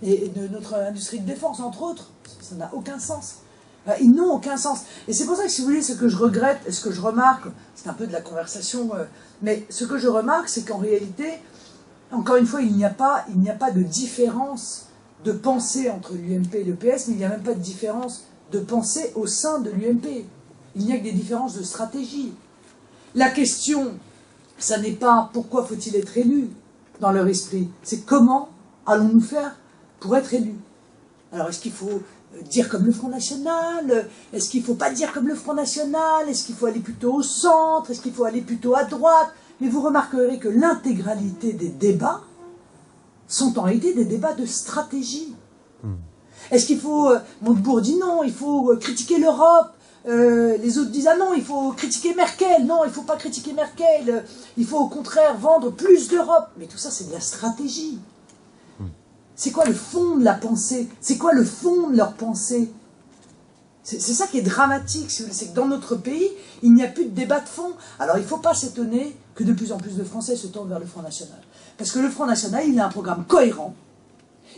et de notre industrie de défense, entre autres. Ça n'a aucun sens. Ils n'ont aucun sens. Et c'est pour ça que, si vous voulez, ce que je regrette, et ce que je remarque, c'est un peu de la conversation, mais ce que je remarque, c'est qu'en réalité, encore une fois, il n'y a pas de différence de pensée entre l'UMP et le PS, mais il n'y a même pas de différence de pensée au sein de l'UMP. Il n'y a que des différences de stratégie. La question, ça n'est pas pourquoi faut-il être élu dans leur esprit, c'est comment allons-nous faire pour être élus. Alors est-ce qu'il faut dire comme le Front National? Est-ce qu'il ne faut pas dire comme le Front National? Est-ce qu'il faut aller plutôt au centre? Est-ce qu'il faut aller plutôt à droite? Mais vous remarquerez que l'intégralité des débats sont en réalité des débats de stratégie. Est-ce qu'il faut... Montebourg dit non, il faut critiquer l'Europe. Les autres disent ah non, il faut critiquer Merkel. Non, il ne faut pas critiquer Merkel. Il faut au contraire vendre plus d'Europe. Mais tout ça, c'est de la stratégie. C'est quoi le fond de la pensée? C'est quoi le fond de leur pensée? C'est ça qui est dramatique, si vous voulez. C'est que dans notre pays, il n'y a plus de débat de fond. Alors il ne faut pas s'étonner que de plus en plus de Français se tournent vers le Front National. Parce que le Front National, il a un programme cohérent.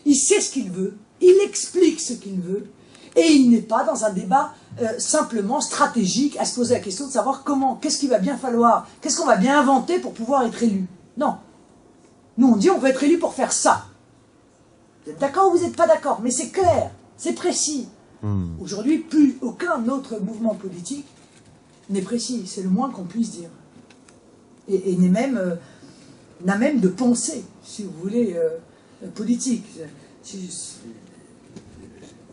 Il sait ce qu'il veut. Il explique ce qu'il veut. Et il n'est pas dans un débat simplement stratégique à se poser la question de savoir qu'est-ce qu'il va bien falloir, qu'est-ce qu'on va bien inventer pour pouvoir être élu. Non. Nous, on dit on veut être élu pour faire ça. Vous êtes d'accord ou vous n'êtes pas d'accord? Mais c'est clair, c'est précis. Aujourd'hui, plus aucun autre mouvement politique n'est précis. C'est le moins qu'on puisse dire. Et n'a même de pensée, si vous voulez, politique.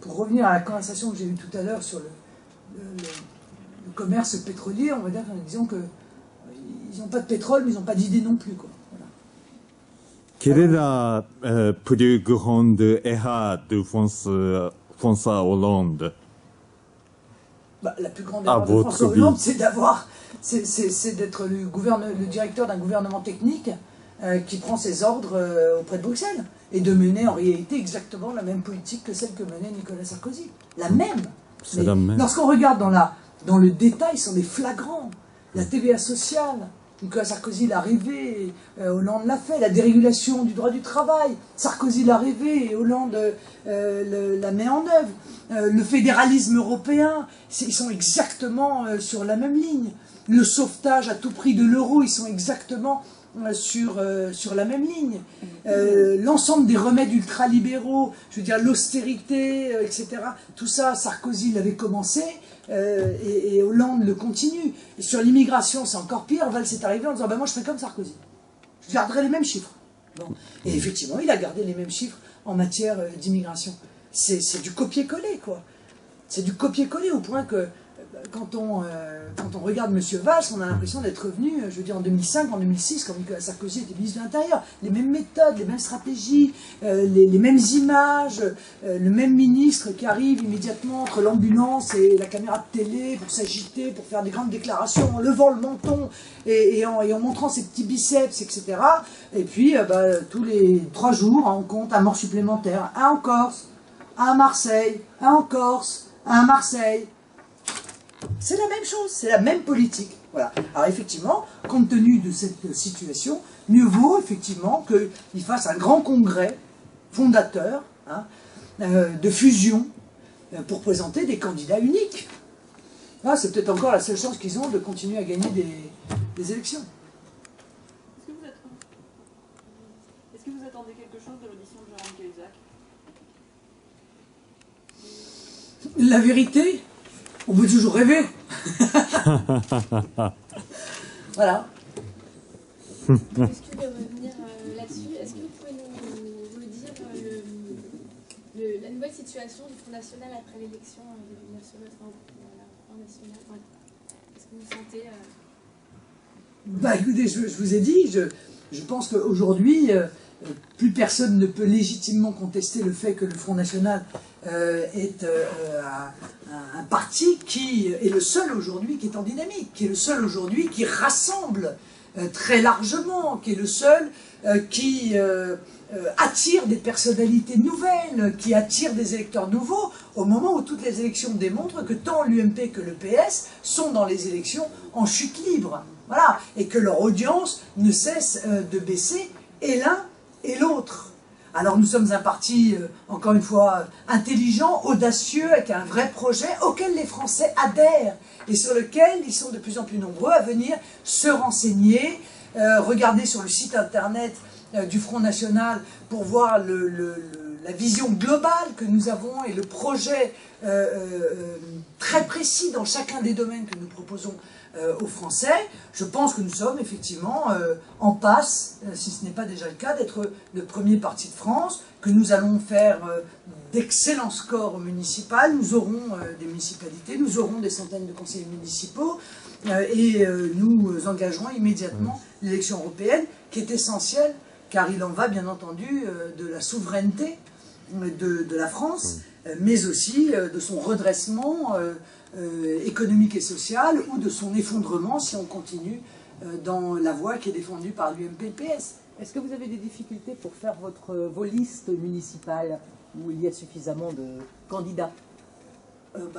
Pour revenir à la conversation que j'ai eue tout à l'heure sur le commerce pétrolier, on va dire, disons qu'ils n'ont pas de pétrole, mais ils n'ont pas d'idée non plus, quoi. Voilà. Quelle est la plus grande erreur de François Hollande? La plus grande erreur de François Hollande, c'est d'être le directeur d'un gouvernement technique qui prend ses ordres auprès de Bruxelles et de mener en réalité exactement la même politique que celle que menait Nicolas Sarkozy. La même. Mais lorsqu'on regarde dans le détail, ils sont des flagrants. La TVA sociale, Nicolas Sarkozy l'a rêvé, Hollande l'a fait, la dérégulation du droit du travail, Sarkozy l'a rêvé et Hollande la met en œuvre. Le fédéralisme européen, ils sont exactement sur la même ligne. Le sauvetage à tout prix de l'euro, ils sont exactement sur la même ligne. L'ensemble des remèdes ultralibéraux, je veux dire l'austérité, etc. Tout ça, Sarkozy l'avait commencé et Hollande le continue. Et sur l'immigration, c'est encore pire. Valls est arrivé en disant ben moi je ferai comme Sarkozy. Je garderai les mêmes chiffres. Bon. Et effectivement, il a gardé les mêmes chiffres en matière d'immigration. C'est du copier-coller, quoi. C'est du copier-coller au point que quand on regarde M. Valls, on a l'impression d'être revenu, je veux dire, en 2005, en 2006, quand Nicolas Sarkozy était ministre de l'Intérieur. Les mêmes méthodes, les mêmes stratégies, les mêmes images, le même ministre qui arrive immédiatement entre l'ambulance et la caméra de télé pour s'agiter, pour faire des grandes déclarations, en levant le menton et en montrant ses petits biceps, etc. Et puis, tous les 3 jours, on compte un mort supplémentaire. Un en Corse, un à Marseille, un en Corse, un à Marseille. C'est la même chose, c'est la même politique. Voilà. Alors effectivement, compte tenu de cette situation, mieux vaut effectivement qu'il fasse un grand congrès fondateur de fusion pour présenter des candidats uniques. Ah, c'est peut-être encore la seule chance qu'ils ont de continuer à gagner des élections. Est-ce que vous attendez quelque chose de l'audition de Jérôme Cahuzac? La vérité, on peut toujours rêver. Voilà. Excusez de revenir là-dessus. Est-ce que vous pouvez nous dire la nouvelle situation du Front National après l'élection de national, Front National, voilà. Est-ce que vous sentez Écoutez, je vous ai dit, je pense qu'aujourd'hui, plus personne ne peut légitimement contester le fait que le Front National est un parti qui est le seul aujourd'hui qui est en dynamique, qui est le seul aujourd'hui qui rassemble très largement, qui est le seul qui attire des personnalités nouvelles, qui attire des électeurs nouveaux, au moment où toutes les élections démontrent que tant l'UMP que le PS sont dans les élections en chute libre. Voilà, et que leur audience ne cesse de baisser, et l'un et l'autre. Alors nous sommes un parti, encore une fois, intelligent, audacieux, avec un vrai projet auquel les Français adhèrent et sur lequel ils sont de plus en plus nombreux à venir se renseigner, regarder sur le site internet du Front National pour voir la vision globale que nous avons et le projet très précis dans chacun des domaines que nous proposons aux Français. Je pense que nous sommes effectivement en passe, si ce n'est pas déjà le cas, d'être le premier parti de France, que nous allons faire d'excellents scores municipaux, nous aurons des municipalités, nous aurons des centaines de conseillers municipaux, et nous engagerons immédiatement l'élection européenne, qui est essentielle, car il en va bien entendu de la souveraineté de la France, mais aussi de son redressement économique et social, ou de son effondrement si on continue dans la voie qui est défendue par l'UMP et le PS. Est-ce que vous avez des difficultés pour faire vos listes municipales où il y a suffisamment de candidats?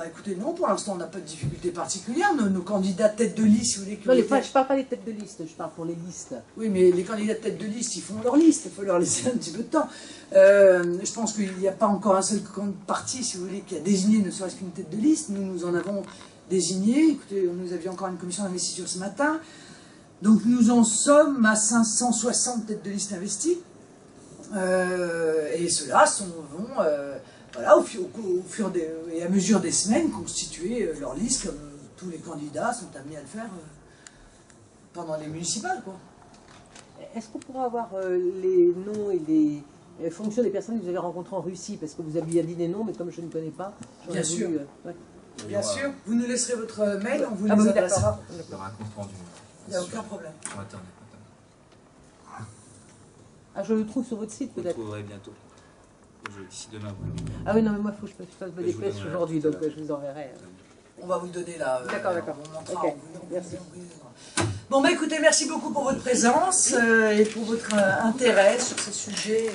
Écoutez, non, pour l'instant on n'a pas de difficulté particulière. Nos candidats tête de liste, si vous voulez... Non, je ne parle pas des têtes de liste, je parle pour les listes. Oui, mais les candidats de tête de liste, ils font leur liste, il faut leur laisser un petit peu de temps. Je pense qu'il n'y a pas encore un seul parti, si vous voulez, qui a désigné ne serait-ce qu'une tête de liste. Nous en avons désigné. Écoutez, nous avions encore une commission d'investiture ce matin. Donc nous en sommes à 560 têtes de liste investies. Et ceux-là vont... voilà, au fur et à mesure des semaines, constituer leur liste, comme tous les candidats sont amenés à le faire pendant les municipales, quoi. Est-ce qu'on pourra avoir les noms et les fonctions des personnes que vous avez rencontrées en Russie? Parce que vous aviez dit des noms, mais comme je ne connais pas... Bien sûr. Bien sûr. Vous nous laisserez votre mail, on vous les oui, adressera. Il y aura un compte rendu. Il n'y a aucun problème. Sur Internet. Ah, je le trouve sur votre site, Vous le peut-être? trouverez bientôt. D'ici demain. Ah oui, non, mais moi, il faut que je fasse ma dépêche aujourd'hui, donc je vous enverrai. On va vous le donner là. D'accord, d'accord. Ok, merci. Bon, écoutez, merci beaucoup pour votre présence et pour votre intérêt sur ce sujet.